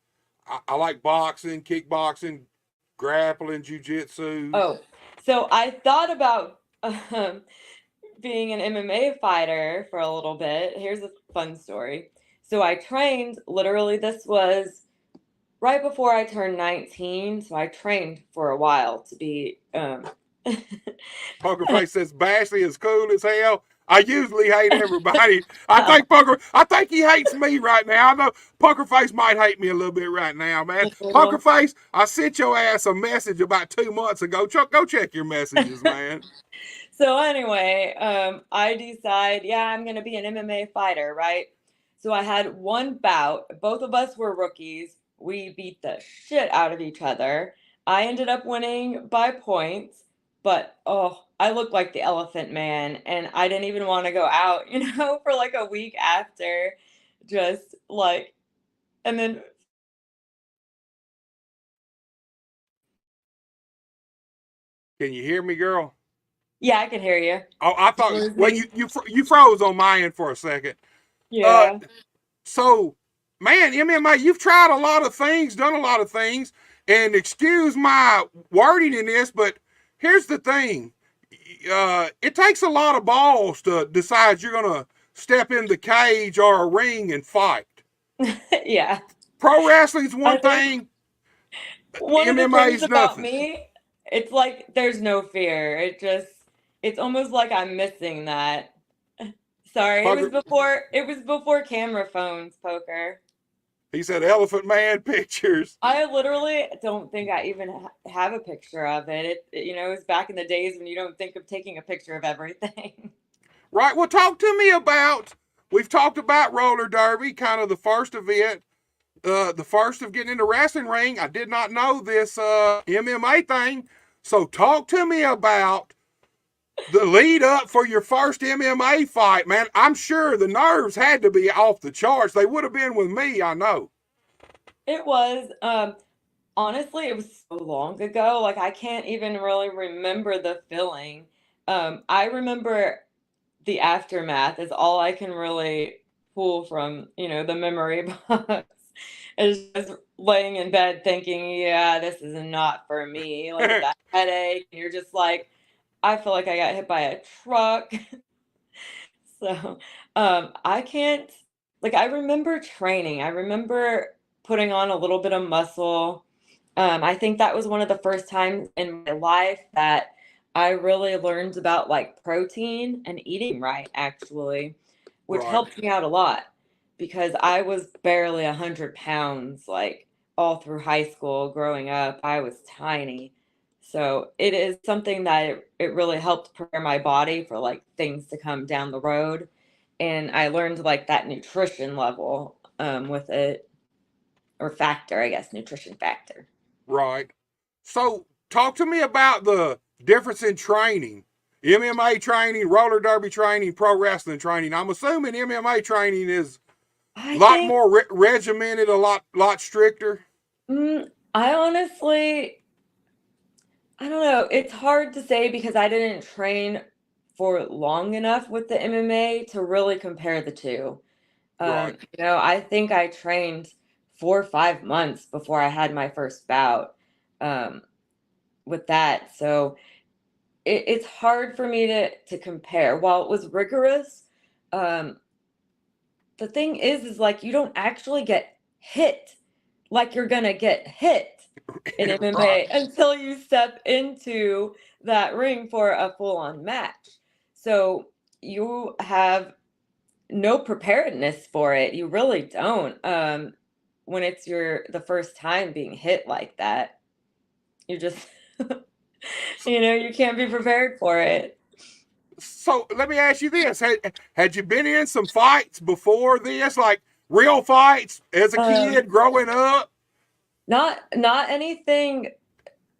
I like boxing, kickboxing, grappling, jujitsu. Oh, so I thought about being an MMA fighter for a little bit. Here's a fun story. So I trained literally this was right before I turned 19, so I trained for a while to be Poker Face says Bashley is cool as hell. I usually hate everybody. I think he hates me right now. I know Poker Face might hate me a little bit right now, man. just a Poker little. Face, I sent your ass a message about 2 months ago. Chuck, go check your messages, man. So anyway, I decide, yeah, I'm gonna be an MMA fighter, right? So I had one bout. Both of us were rookies. We beat the shit out of each other. I ended up winning by points, but oh, I looked like the Elephant Man, and I didn't even want to go out, for like a week after. Just like, and then, Can you hear me, girl? yeah, I can hear you. Oh, I thought. Lose Well, me. you froze on my end for a second. Uh, Yeah. so, man, MMA, you've tried a lot of things, done a lot of things, and excuse my wording in this, but here's the thing. It takes a lot of balls to decide you're going to step in the cage or a ring and fight. Yeah. Pro wrestling's I one think thing, one of the things MMA's about nothing. me, it's like there's no fear. It's almost like I'm missing that. Sorry, Poker, it was before camera phones, Poker. he said Elephant Man pictures. I literally don't think I even have a picture of it. It was back in the days when you don't think of taking a picture of everything. Right, well, talk to me about, we've talked about roller derby, kind of the first event, the first of getting in the wrestling ring. I did not know this MMA thing. So talk to me about the lead up for your first MMA fight, man. I'm sure the nerves had to be off the charts. They would have been with me, I know. It was, honestly, it was so long ago. Like, I can't even really remember the feeling. I remember the aftermath is all I can really pull from, the memory box. Is just laying in bed thinking, yeah, this is not for me. Like with that headache, and you're just like, I feel like I got hit by a truck. So, I can't, like, I remember training. I remember putting on a little bit of muscle. I think that was one of the first times in my life that I really learned about like protein and eating right, actually, which Right. helped me out a lot because I was barely 100 pounds, like all through high school, growing up. I was tiny. So it is something that it really helped prepare my body for like things to come down the road. And I learned like that nutrition level with it, or factor, I guess, nutrition factor. Right. So talk to me about the difference in training. MMA training, roller derby training, pro wrestling training. I'm assuming MMA training is a I lot think, more regimented, a lot stricter. I honestly, I don't know. It's hard to say because I didn't train for long enough with the MMA to really compare the two. Right. I think I trained 4 or 5 months before I had my first bout um, with that. So it's hard for me to compare. While it was rigorous, um, the thing is like you don't actually get hit like you're gonna get hit in Right. MMA until you step into that ring for a full-on match. So you have no preparedness for it. You really don't. When it's the first time being hit like that, you just, you can't be prepared for it. So let me ask you this: had you been in some fights before this, like real fights as a Um, kid growing up? not anything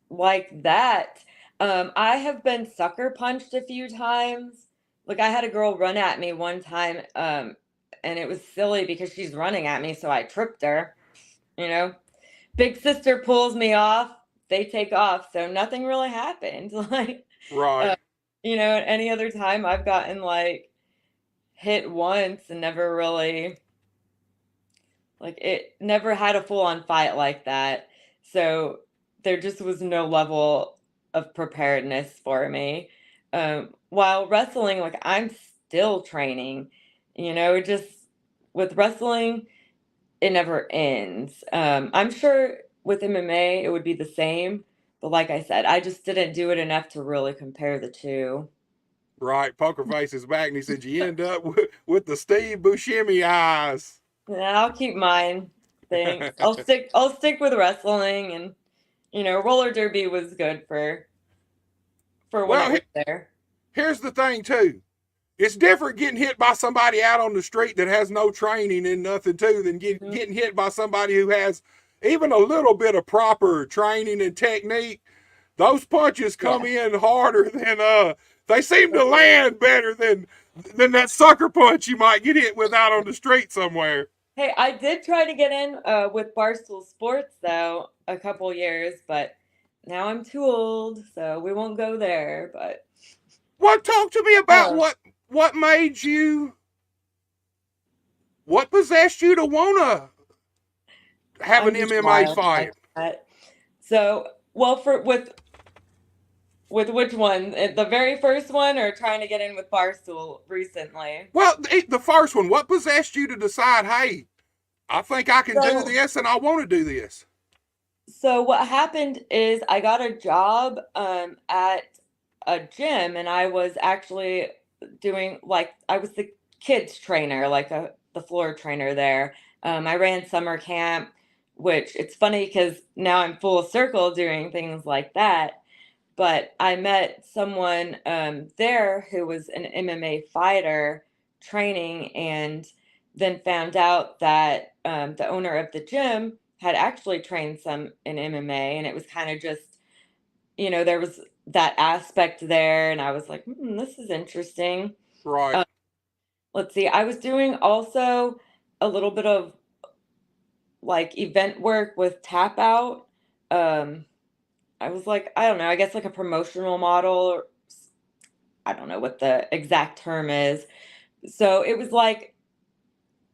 like that. I have been sucker punched a few times. Like I had a girl run at me one time, and it was silly because she's running at me, so I tripped her. You know, big sister pulls me off. They take off, so nothing really happened. Like, Right. uh, any other time I've gotten like hit once and never really like it never had a full on fight like that. So there just was no level of preparedness for me. While wrestling, like I'm still training, just with wrestling, it never ends. I'm sure with MMA it would be the same, but like I said, I just didn't do it enough to really compare the two. Right. Poker face is back, and he said you end up with the Steve Buscemi eyes. Yeah, I'll keep mine. Thanks. I'll stick with wrestling, and roller derby was good for when it Well, was there. here's the thing too. It's different getting hit by somebody out on the street that has no training and nothing too than Mhm. getting hit by somebody who has even a little bit of proper training and technique. Those punches come Yeah. in harder They seem to land better than that sucker punch you might get hit with out on the street somewhere. Hey, I did try to get in with Barstool Sports though a couple years, but now I'm too old, so we won't go there. But Well, talk to me about uh, what made you, what possessed you to wanna have an I'm just MMA wild fight. like that. So, well, for with which one? The very first one, or trying to get in with Barstool recently? Well, the first one, what possessed you to decide, hey, I think I can do So, this and I want to do this? so what happened is I got a job at a gym, and I was actually doing like I was the kids trainer, like the floor trainer there. I ran summer camp, which it's funny because now I'm full circle doing things like that. But I met someone there who was an MMA fighter training, and then found out that the owner of the gym had actually trained some in MMA, and it was kind of just, there was that aspect there, and I was like, this is interesting. Right, Uh, let's see, I was doing also a little bit of like event work with Tap Out. Um, I was like, I don't know, I guess like a promotional model, or I don't know what the exact term is. So it was like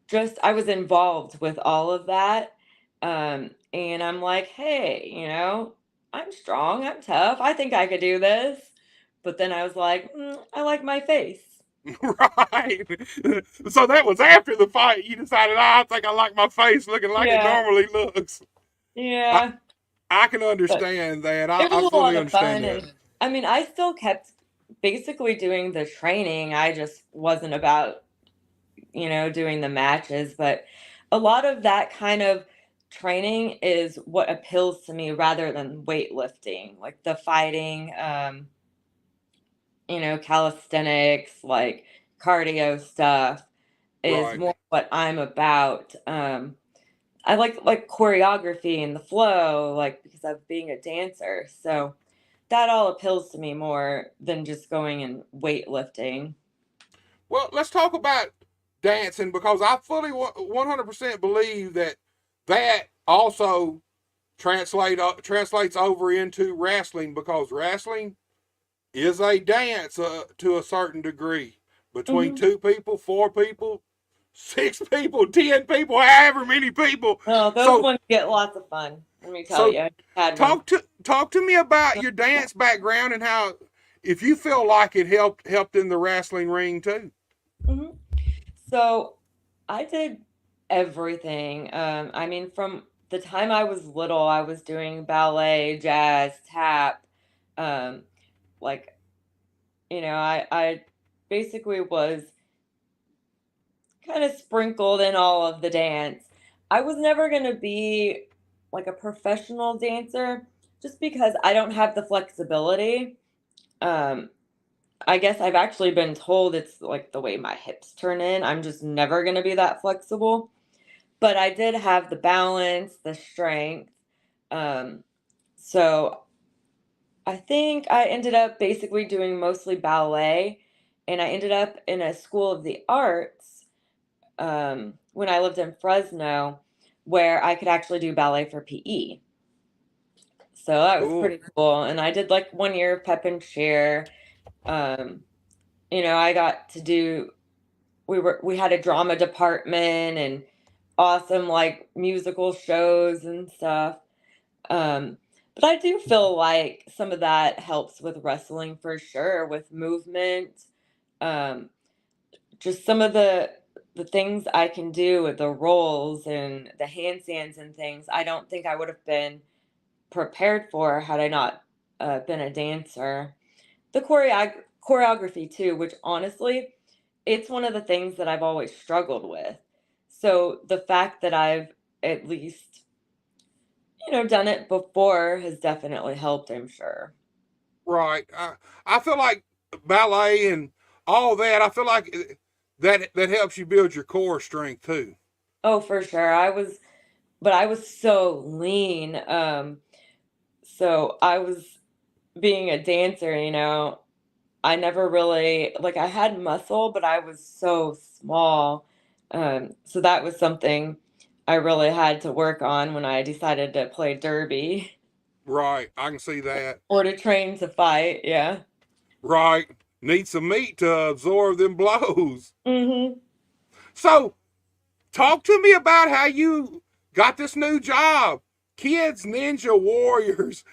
just I was involved with all of that. And I'm like, hey, I'm strong, I'm tough, I think I could do this. But then I was like, I like my face. right. So that was after the fight. You decided, I think I like my face looking like it Yeah, normally looks. I, yeah. I can But understand that. it was I a fully lot of understand fun. that. And I mean, I still kept basically doing the training. I just wasn't about doing the matches. But a lot of that kind of training is what appeals to me rather than weightlifting, like the fighting, calisthenics, like cardio stuff is Right. more what I'm about. I like choreography and the flow, like because of being a dancer. So that all appeals to me more than just going and weightlifting. Well, let's talk about dancing because I fully 100% believe that also translates over into wrestling because wrestling is a dance to a certain degree between Hmm. 2 people, 4 people, 6 people, 10 people, however many people. Oh, those So ones get lots of fun. Let me tell so you, I had one. talk to me about your dance background and how if you feel like it helped in the wrestling ring too. Hmm. So I did everything. I mean, from the time I was little, I was doing ballet, jazz, tap. Um, like, I basically was kind of sprinkled in all of the dance. I was never going to be like a professional dancer just because I don't have the flexibility. Um, I guess I've actually been told it's like the way my hips turn in. I'm just never going to be that flexible. But I did have the balance, the strength. Um, so I think I ended up basically doing mostly ballet, and I ended up in a school of the arts when I lived in Fresno, where I could actually do ballet for PE. So that was Cool. pretty cool. And I did like 1 year of pep and cheer. Um, I got to do we had a drama department and awesome like musical shows and stuff. Um, but I do feel like some of that helps with wrestling for sure, with movement. Um, just some of the things I can do with the rolls and the handstands and things, I don't think I would have been prepared for had I not been a dancer. The choreography too, which honestly, it's one of the things that I've always struggled with. So the fact that I've at least, done it before has definitely helped, I'm sure. Right. I feel like ballet and all that. I feel like that helps you build your core strength too. Oh, for sure. But I was so lean. So I was being a dancer, I never really like I had muscle, but I was so small. So that was something I really had to work on when I decided to play derby Right. I can see that. or to train to fight. Yeah. Right. Need some meat to absorb them blows. Mhm. So, talk to me about how you got this new job, Kids Ninja Warriors.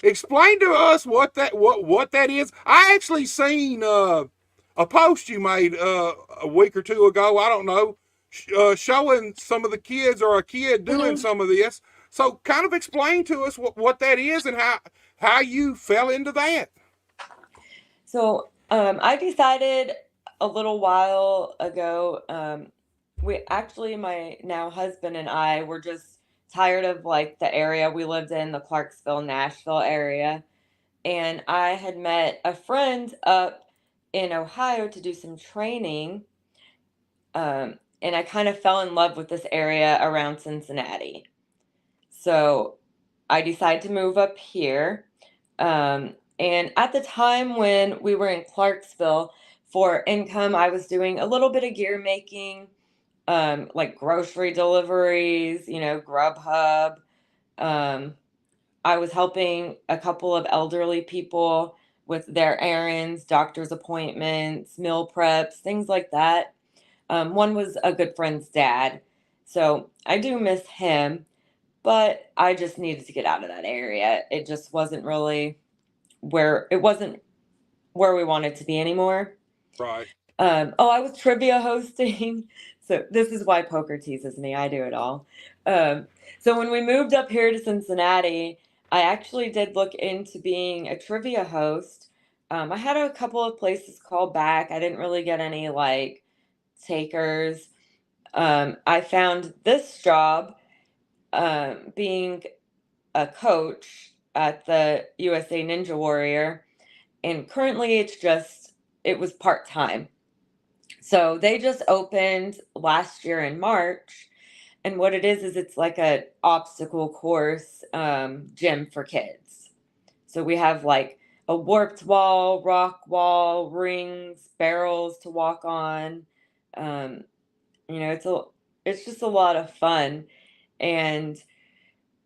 Explain to us what that is. I actually seen a post you made a week or two ago. I don't know, showing some of the kids or a kid doing Mhm. some of this. So, kind of explain to us what that is and how you fell into that. So, I decided a little while ago, we actually, my now husband and I were just tired of like the area we lived in, the Clarksville, Nashville area. And I had met a friend up in Ohio to do some training. And I kind of fell in love with this area around Cincinnati. So I decided to move up here. And at the time when we were in Clarksville, for income, I was doing a little bit of gear making, like grocery deliveries, Grubhub. Um, I was helping a couple of elderly people with their errands, doctor's appointments, meal preps, things like that. One was a good friend's dad. So I do miss him, but I just needed to get out of that area. It just wasn't where we wanted to be anymore. Right. I was trivia hosting. So this is why poker teases me. I do it all. Um, so when we moved up here to Cincinnati, I actually did look into being a trivia host. I had a couple of places call back. I didn't really get any like takers. I found this job being a coach at the USA Ninja Warrior, and currently it was part time. So they just opened last year in March, and what it is it's like a obstacle course gym for kids. So we have like a warped wall, rock wall, rings, barrels to walk on. Um, it's just a lot of fun, and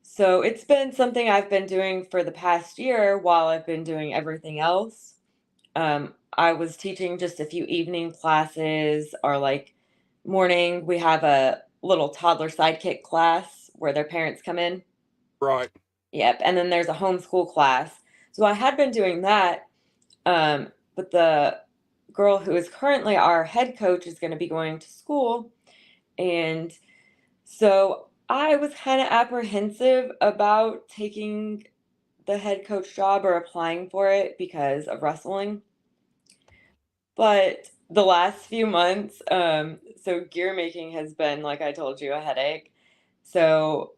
so it's been something I've been doing for the past year while I've been doing everything else. I was teaching just a few evening classes or like morning. We have a little toddler sidekick class where their parents come in. Right. Yep. And then there's a homeschool class. So I had been doing that. But the girl who is currently our head coach is going to be going to school. And so I was kind of apprehensive about taking the head coach job or applying for it because of wrestling. But the last few months, so gear making has been, like I told you, a headache. So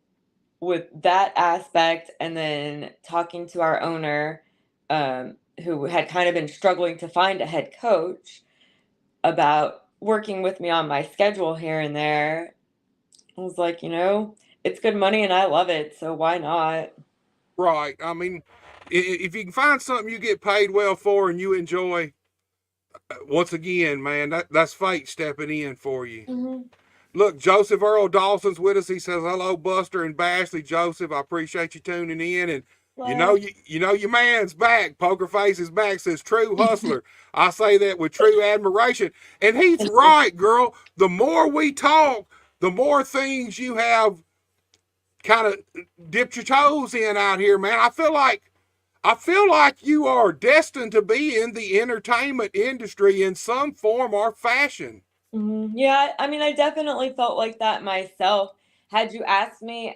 with that aspect, and then talking to our owner, who had kind of been struggling to find a head coach about working with me on my schedule here and there, I was like, it's good money and I love it, so why not? Right. I mean, if you can find something you get paid well for and you enjoy, once again, man, that's fate stepping in for you. Hmm. Look, Joseph Earl Dawson's with us. He says, "Hello, Buster and Bashley." Joseph, I appreciate you tuning in, and Well, you know your man's back. Poker Face is back. Says true hustler. I say that with true admiration, and he's right, girl. The more we talk, the more things you have kind of dipped your toes in out here, man. I feel like you are destined to be in the entertainment industry in some form or fashion. yeah, I mean, I definitely felt like that myself. Had you asked me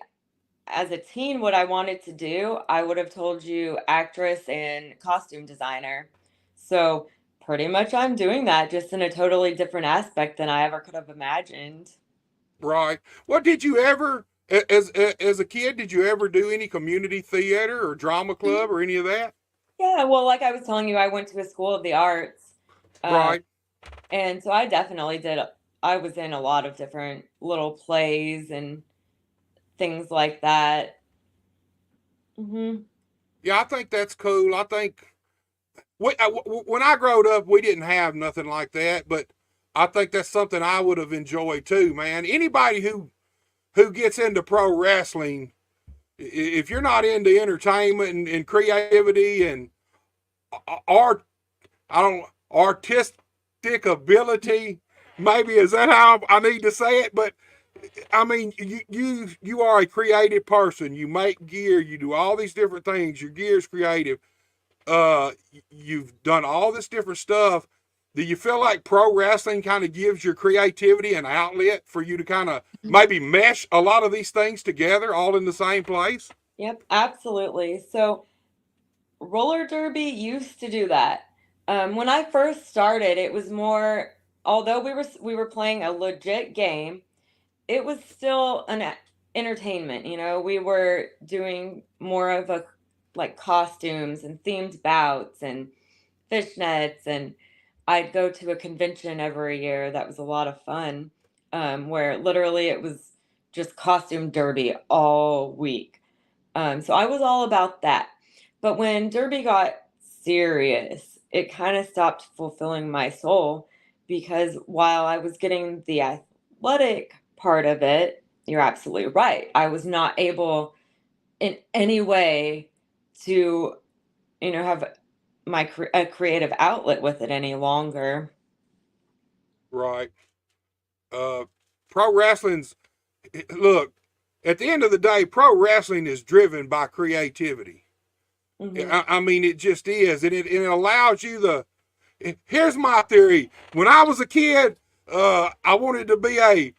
as a teen what I wanted to do, I would have told you actress and costume designer. So pretty much I'm doing that just in a totally different aspect than I ever could have imagined. Right. What did you ever, as a kid, did you ever do any community theater or drama club or any of that? Yeah, well, like I was telling you, I went to a school of the arts. Um, Right. and so I definitely did. I was in a lot of different little plays and things like that. Hmm. Yeah, I think that's cool. I think when I growed up, we didn't have nothing like that, but I think that's something I would have enjoyed too, man. Anybody who gets into pro wrestling, if you're not into entertainment and creativity and art, I don't artistic ability, maybe is that how I need to say it? But I mean, you are a creative person. You make gear. You do all these different things. Your gear's creative. You've done all this different stuff. Do you feel like pro wrestling kind of gives your creativity an outlet for you to kind of maybe mesh a lot of these things together all in the same place? Yep, absolutely. So roller derby used to do that. When I first started, it was more, although we were playing a legit game, it was still an entertainment. We were doing more of a like costumes and themed bouts and fishnets, and I'd go to a convention every year that was a lot of fun, where literally it was just costume derby all week. So I was all about that. But when derby got serious, it kind of stopped fulfilling my soul, because while I was getting the athletic part of it, you're absolutely right. I was not able in any way to, have a creative outlet with it any longer. Right. Pro wrestling's look. At the end of the day, pro wrestling is driven by creativity. Hmm. I mean, it just is, and it allows you the. Here's my theory. When I was a kid, I wanted to be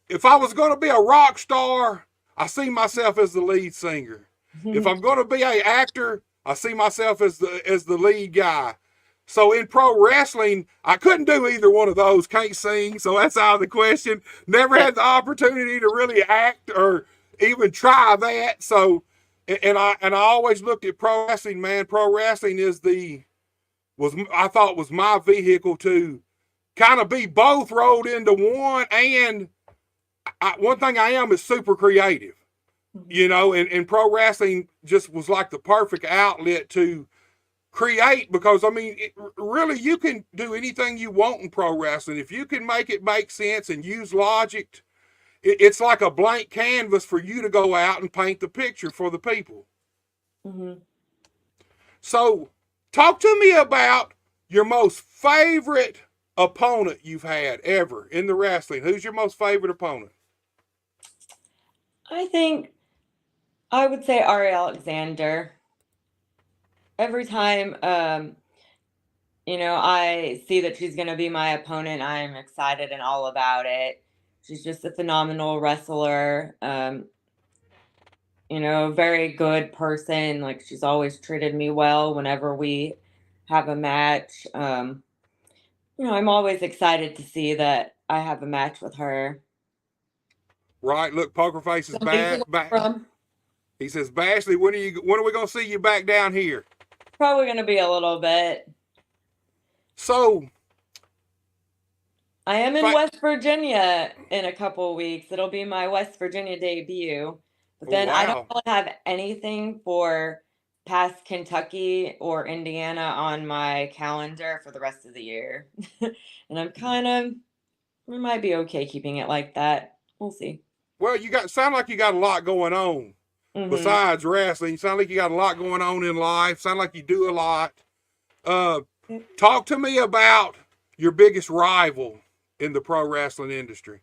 if I was going to be a rock star, I see myself as the lead singer. If I'm going to be an actor, I see myself as the lead guy. So in pro wrestling, I couldn't do either one of those. Can't sing, so that's out of the question. Never had the opportunity to really act or even try that. So, and I always looked at pro wrestling, man. Pro wrestling I thought was my vehicle to kind of be both rolled into one. And one thing I am is super creative, and pro wrestling just was like the perfect outlet to create, because I mean, really, you can do anything you want in pro wrestling if you can make it make sense and use logic. It's like a blank canvas for you to go out and paint the picture for the people. Hmm. So, talk to me about your most favorite opponent you've had ever in the wrestling. Who's your most favorite opponent? I think I would say Ari Alexander. Every time, I see that she's going to be my opponent, I'm excited and all about it. She's just a phenomenal wrestler. A very good person. Like, she's always treated me well whenever we have a match. I'm always excited to see that I have a match with her. Right. Look, Poker Face is So where you back. from? He says, Bashley, when are we gonna see you back down here? Probably going to be a little bit. So I am in West Virginia in a couple weeks. It'll be my West Virginia debut. But then I don't wow. really have anything for past Kentucky or Indiana on my calendar for the rest of the year. And we might be okay keeping it like that. We'll see. Well, sound like you got a lot going on Hmm. besides wrestling. You sound like you got a lot going on in life. Sound like you do a lot. Talk to me about your biggest rival in the pro wrestling industry.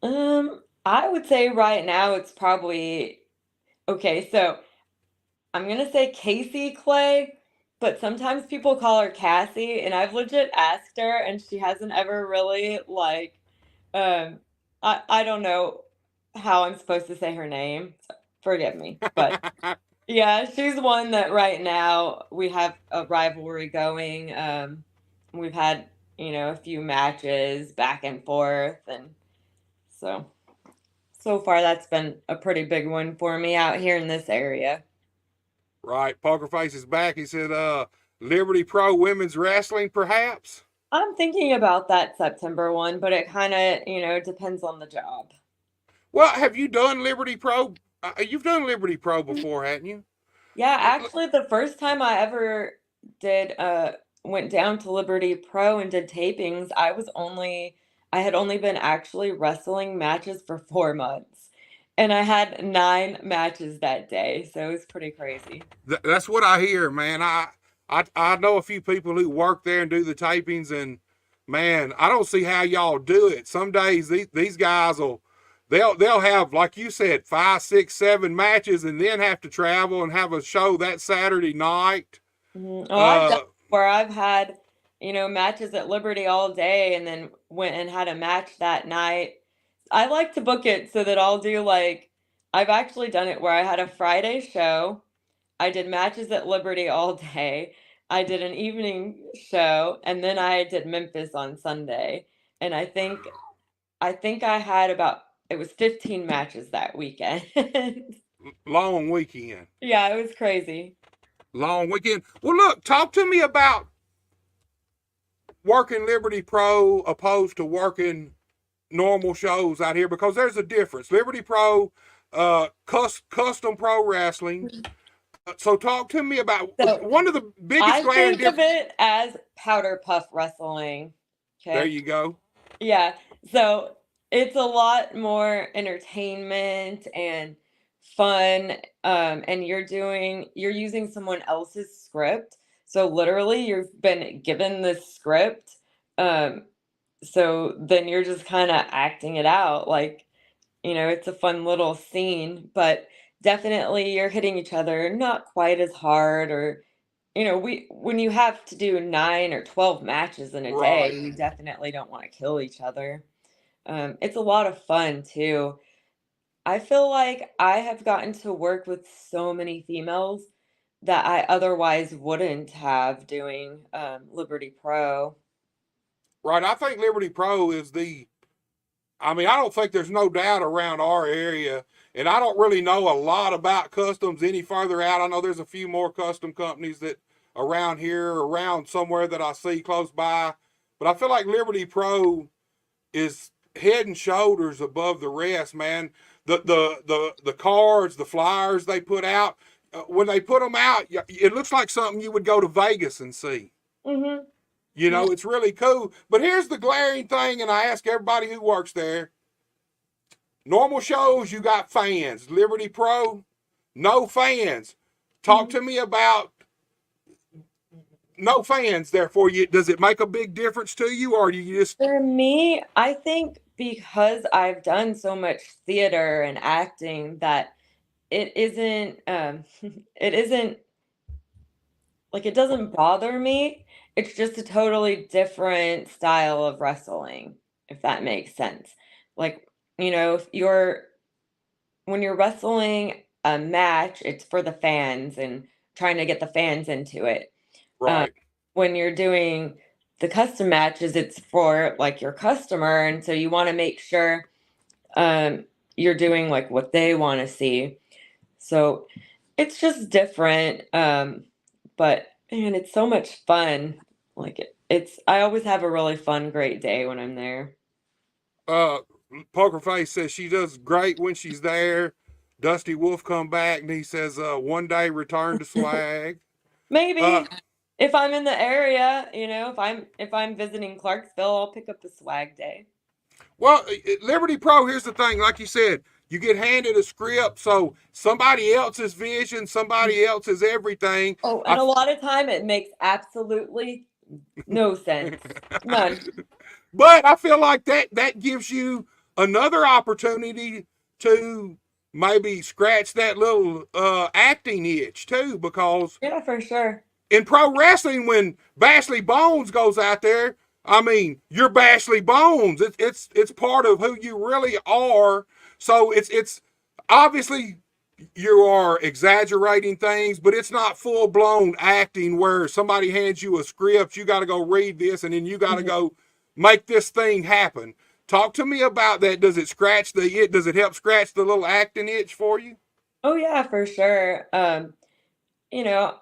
I would say right now it's probably okay. So I'm gonna say Casey Clay, but sometimes people call her Cassie, and I've legit asked her, and she hasn't ever really like, um, I don't know how I'm supposed to say her name. So forgive me, but yeah, she's one that right now we have a rivalry going. We've had a few matches back and forth, and so far that's been a pretty big one for me out here in this area. Right. Poker Face is back. He said, Liberty Pro Women's Wrestling, perhaps? I'm thinking about that September one, but it kind of, depends on the job. Well, have you done Liberty Pro? You've done Liberty Pro before, hadn't you? Yeah, actually, the first time I ever did went down to Liberty Pro and did tapings, I had only been actually wrestling matches for 4 months. And I had 9 matches that day, so it was pretty crazy. That's what I hear, man. I know a few people who work there and do the tapings, and man, I don't see how y'all do it. Some days these guys will they'll have, like you said, 5, 6, 7 matches, and then have to travel and have a show that Saturday night. Oh, I've done where I've had, matches at Liberty all day and then went and had a match that night. I like to book it so that I've actually done it where I had a Friday show. I did matches at Liberty all day. I did an evening show, and then I did Memphis on Sunday. And I think I had it was 15 matches that weekend. Long weekend. Yeah, it was crazy. Long weekend. Well, look, talk to me about working Liberty Pro opposed to working normal shows out here, because there's a difference. Liberty Pro, custom pro wrestling. So talk to me about So one of the biggest I glaring think of differences. it as powder puff wrestling. There Okay. you go. Yeah. So it's a lot more entertainment and fun. And you're using someone else's script. So literally you've been given this script. Um, so then you're just kind of acting it out. It's a fun little scene, but definitely you're hitting each other not quite as hard, or when you have to do 9 or 12 matches in a day, Right. you definitely don't want to kill each other. It's a lot of fun too. I feel like I have gotten to work with so many females that I otherwise wouldn't have doing Liberty Pro. Right. I think Liberty Pro is I don't think there's no doubt around our area, and I don't really know a lot about customs any further out. I know there's a few more custom companies that around here, around somewhere that I see close by, but I feel like Liberty Pro is head and shoulders above the rest, man. The cards, the flyers they put out, when they put them out, it looks like something you would go to Vegas and see. Mm-hmm. It's really cool. But here's the glaring thing, and I ask everybody who works there. Normal shows, you got fans. Liberty Pro, no fans. Talk to me about no fans there for you. Does it make a big difference to you, or do you just... For me, I think because I've done so much theater and acting that it isn't it isn't like it doesn't bother me. It's just a totally different style of wrestling, if that makes sense. Like, if when you're wrestling a match, it's for the fans and trying to get the fans into it. Right. When you're doing the custom matches, it's for like your customer, and so you want to make sure you're doing like what they want to see. So it's just different. But man, it's so much fun. I always have a really fun, great day when I'm there. Uh, Poker Face says she does great when she's there. Dusty Wolf come back and he says, one day return to swag. Maybe if I'm in the area, if I'm visiting Clarksville, I'll pick up a swag day. Well, Liberty Pro, here's the thing. Like you said, you get handed a script, so somebody else's vision, somebody else's everything. Oh, and a lot of time it makes absolutely no sense. None. But I feel like that gives you another opportunity to maybe scratch that little acting itch too, because Yeah, for sure. in pro wrestling, when Bashley Bones goes out there, you're Bashley Bones. It's part of who you really are. So it's obviously you are exaggerating things, but it's not full blown acting where somebody hands you a script, you got to go read this, and then you got to go make this thing happen. Talk to me about that. Does it does it help scratch the little acting itch for you? Oh yeah, for sure. You know,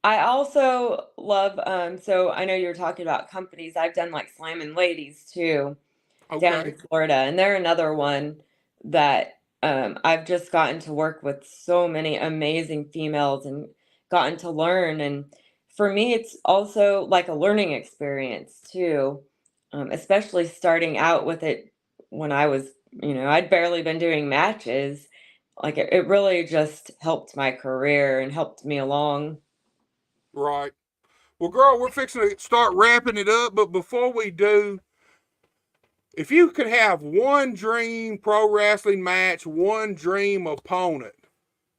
I also love so I know you were talking about companies. I've done like Slammin' Ladies too down in Okay. Florida, and they're another one that I've just gotten to work with so many amazing females and gotten to learn. And for me, it's also like a learning experience too, especially starting out with it when I was, I'd barely been doing matches. Like it really just helped my career and helped me along. Right. Well, girl, we're fixing to start wrapping it up, but before we do, if you could have one dream pro wrestling match, one dream opponent,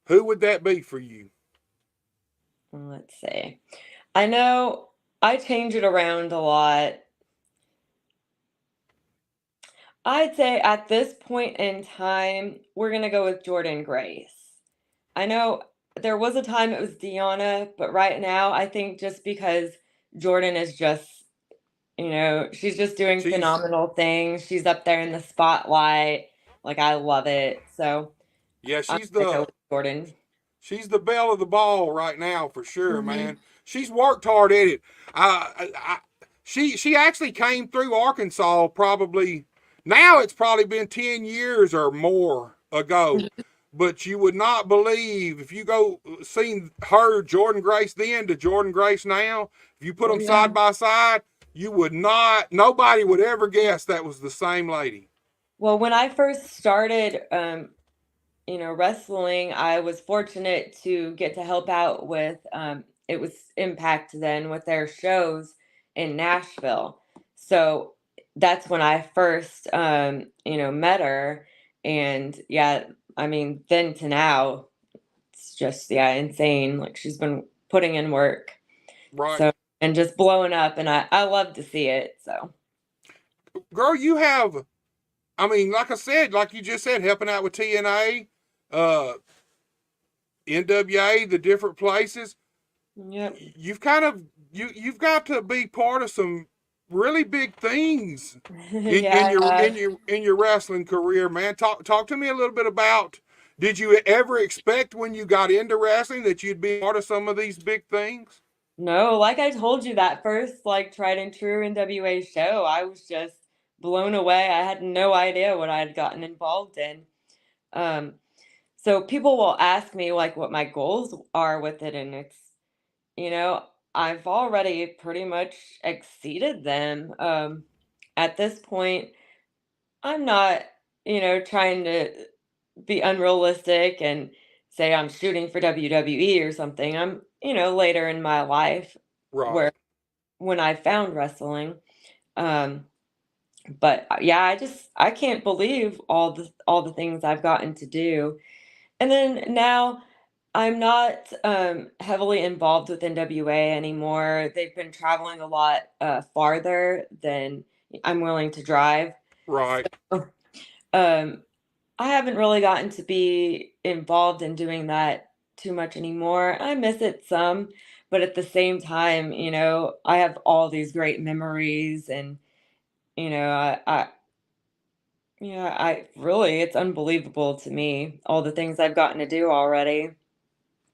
who would that be for you? Let's see. I know I change it around a lot. I'd say at this point in time, we're gonna go with Jordan Grace. I know there was a time it was Deanna, but right now I think just because Jordan is just, she's just doing She's phenomenal things. She's up there in the spotlight. Like I love it. So yeah, I'm gonna go with Jordan. she's the belle of the ball right now for sure, Hmm. man. She's worked hard at it. She actually came through Arkansas probably. Now it's probably been 10 years or more ago, but you would not believe if you go seen her Jordan Grace then to Jordan Grace now. If you put Oh them yeah. side by side, you would not. Nobody would ever guess that was the same lady. Well, when I first started, wrestling, I was fortunate to get to help out with it was Impact then with their shows in Nashville. So that's when I first met her. And yeah, I mean, then to now, it's just yeah, insane. Like she's been putting in work. Right. So and just blowing up and I love to see it. So Girl, you have, I mean, like I said, like you just said, helping out with TNA, uh, NWA, the different places. yep. You've kind of you've got to be part of some really big things in Yeah, I have. in your wrestling career, man. Talk to me a little bit about. Did you ever expect when you got into wrestling that you'd be part of some of these big things? No, like I told you, that first like tried and true NWA show, I was just blown away. I had no idea what I had gotten involved in. Um, so people will ask me like what my goals are with it, and it's, you know, I've already pretty much exceeded them. At this point, I'm not, trying to be unrealistic and say I'm shooting for WWE or something. I'm, later in my life where Right, when I found wrestling. Um, but yeah, I can't believe all the things I've gotten to do. And then now I'm not heavily involved with NWA anymore. They've been traveling a lot farther than I'm willing to drive. right, So, um, I haven't really gotten to be involved in doing that too much anymore. I miss it some, but at the same time, I have all these great memories and I really, it's unbelievable to me, all the things I've gotten to do already.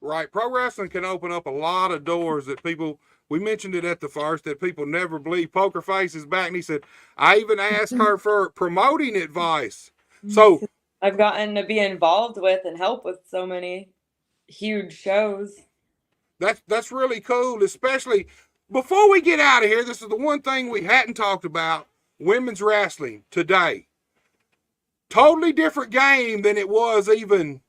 right. Pro wrestling can open up a lot of doors that people. We mentioned it at the first that people never believe. Poker Face is back, and he said, "I even asked her for promoting advice." So I've gotten to be involved with and help with so many huge shows. that's really cool, especially before we get out of here. This is the one thing we hadn't talked about: women's wrestling today. Totally different game than it was even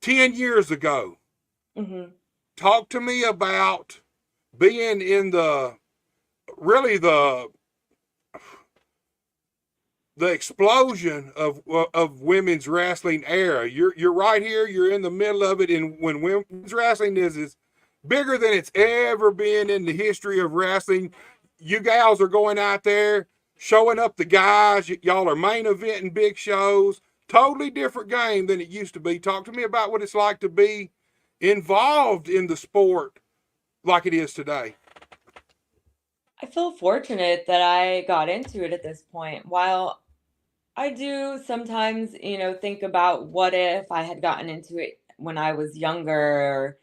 10 years ago. Hmm. Talk to me about being in the really the explosion of women's wrestling era. You're right here. You're in the middle of it, and when women's wrestling is bigger than it's ever been in the history of wrestling. You gals are going out there showing up the guys. Y'all are main eventing big shows. Totally different game than it used to be. Talk to me about what it's like to be involved in the sport like it is today. I feel fortunate that I got into it at this point. While I do sometimes, think about what if I had gotten into it when I was younger, or,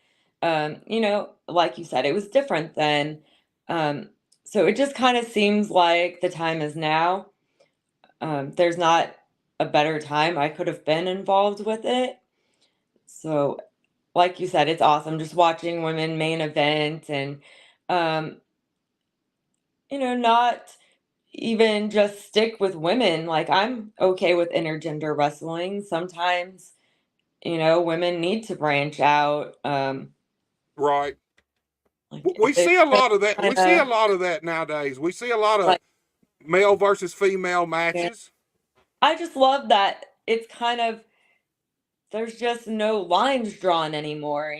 like you said, it was different then. Um, so it just kind of seems like the time is now. There's not a better time I could have been involved with it. So, like you said, it's awesome just watching women main event and, um, not even just stick with women. Like, I'm okay with intergender wrestling. Sometimes, women need to branch out. Right. Like, We if they see a lot of that. We see a kinda, lot of that nowadays. We see a lot of like, male versus female yeah. matches. I just love that it's kind of, there's just no lines drawn anymore.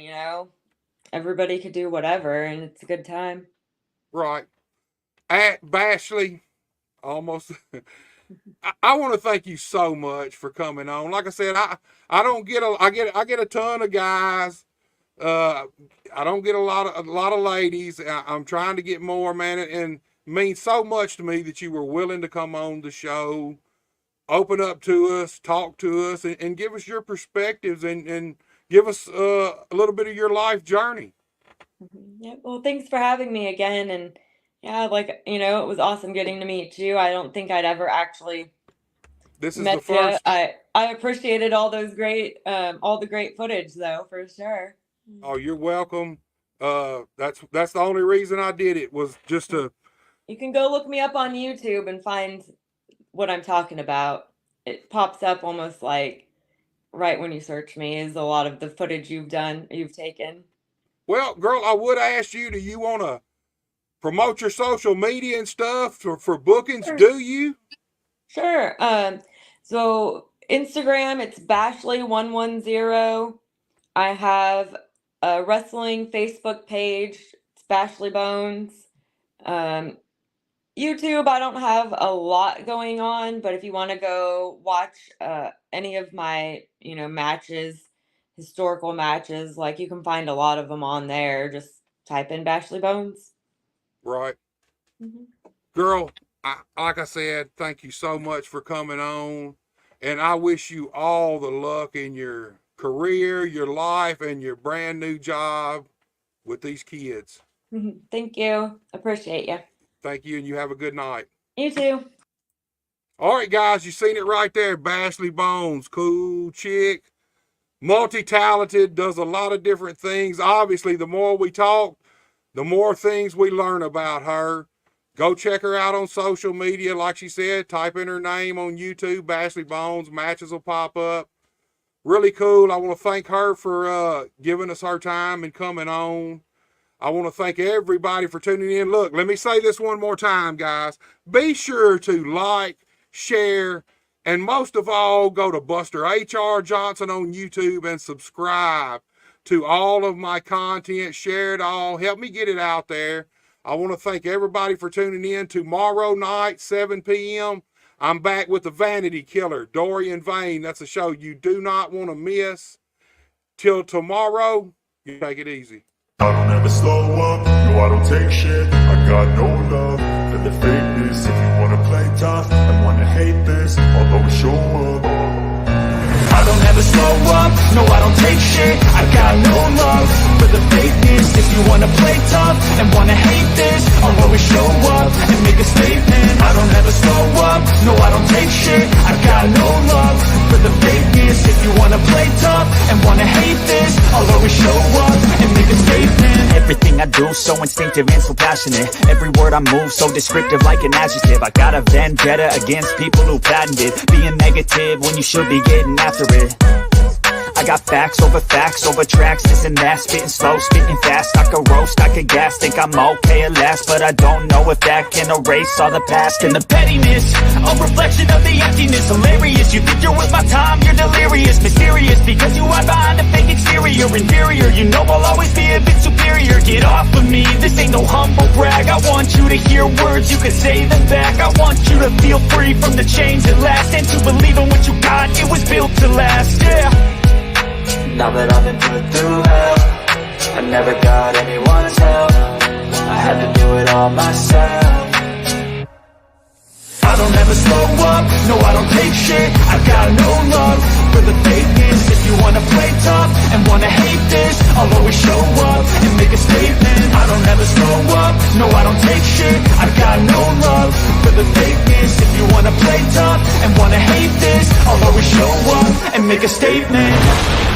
Everybody could do whatever, and it's a good time. Right. At Bashley, almost. I want to thank you so much for coming on. Like I said, I don't get I get a ton of guys. I don't get a lot of ladies. I'm trying to get more, man, and it means so much to me that you were willing to come on the show, open up to us, talk to us, and give us your perspectives and give us a little bit of your life journey. Yeah, well, thanks for having me again. And yeah, it was awesome getting to meet you. I don't think I'd ever actually This is the met you. first. I appreciated all the great footage, though, for sure. Oh, you're welcome. That's the only reason I did it, was just to. You can go look me up on YouTube and find what I'm talking about. It pops up almost like right when you search me is a lot of the footage you've taken. Well, girl, I would ask you, do you want to promote your social media and stuff for bookings? Sure. Do you? Sure. So Instagram, it's Bashley110. I have a wrestling Facebook page. It's Bashley Bones. YouTube, I don't have a lot going on, but if you want to go watch any of my, matches, historical matches, like, you can find a lot of them on there. Just type in Bashley Bones. Right. Mhm. Girl, like I said, thank you so much for coming on. And I wish you all the luck in your career, your life, and your brand new job with these kids. Thank you. Appreciate you. Thank you, and you have a good night. You too. All right, guys, you seen it right there. Bashley Bones, cool chick, multi-talented, does a lot of different things. Obviously, the more we talk, the more things we learn about her. Go check her out on social media. Like she said, type in her name on YouTube, Bashley Bones. Matches will pop up. Really cool. I want to thank her for giving us her time and coming on. I want to thank everybody for tuning in. Look, let me say this one more time, guys. Be sure to like, share, and most of all, go to Buster H.R. Johnson on YouTube and subscribe to all of my content. Share it all. Help me get it out there. I want to thank everybody for tuning in. Tomorrow night, 7 p.m., I'm back with the Vanity Killer, Dorian Vane. That's a show you do not want to miss. Till tomorrow, you take it easy. I don't ever slow up, no I don't take shit. I got no love for the fakeness. If you wanna play tough and wanna hate this, I'll always show up. I don't ever slow up, no I don't take shit. I got no love for the fakeness. If you wanna play tough and wanna hate this, I'll always show up and make a statement. I don't ever slow up, no I don't take shit. I got no love for the fakeness. If you wanna play tough and wanna hate this, I'll always show up and make a statement. Everything I do so instinctive and so passionate. Every word I move so descriptive like an adjective. I got a vendetta against people who patented being negative when you should be getting after it. I got facts over tracks, this and that, spitting slow, spitting fast. I could roast, I could gas, think I'm okay at last, but I don't know if that can erase all the past. And the pettiness, a reflection of the emptiness. Hilarious, you think you're with my time, you're delirious. Mysterious, because you hide behind a fake exterior. Inferior, you know I'll always be a bit superior. Get off of me, this ain't no humble brag. I want you to hear words, you can say them back. I want you to feel free from the chains that last, and to believe in what you got, it was built to last, yeah. Now that I've been put through hell, I never got anyone's help. I had to do it all myself. I don't ever slow up, no I don't take shit. I got no love for the fakeness. If you wanna play tough and wanna hate this, I'll always show up and make a statement. I don't ever slow up, no I don't take shit. I got no love for the fakeness. If you wanna wanna play tough and wanna hate this, I'll always show up and make a statement.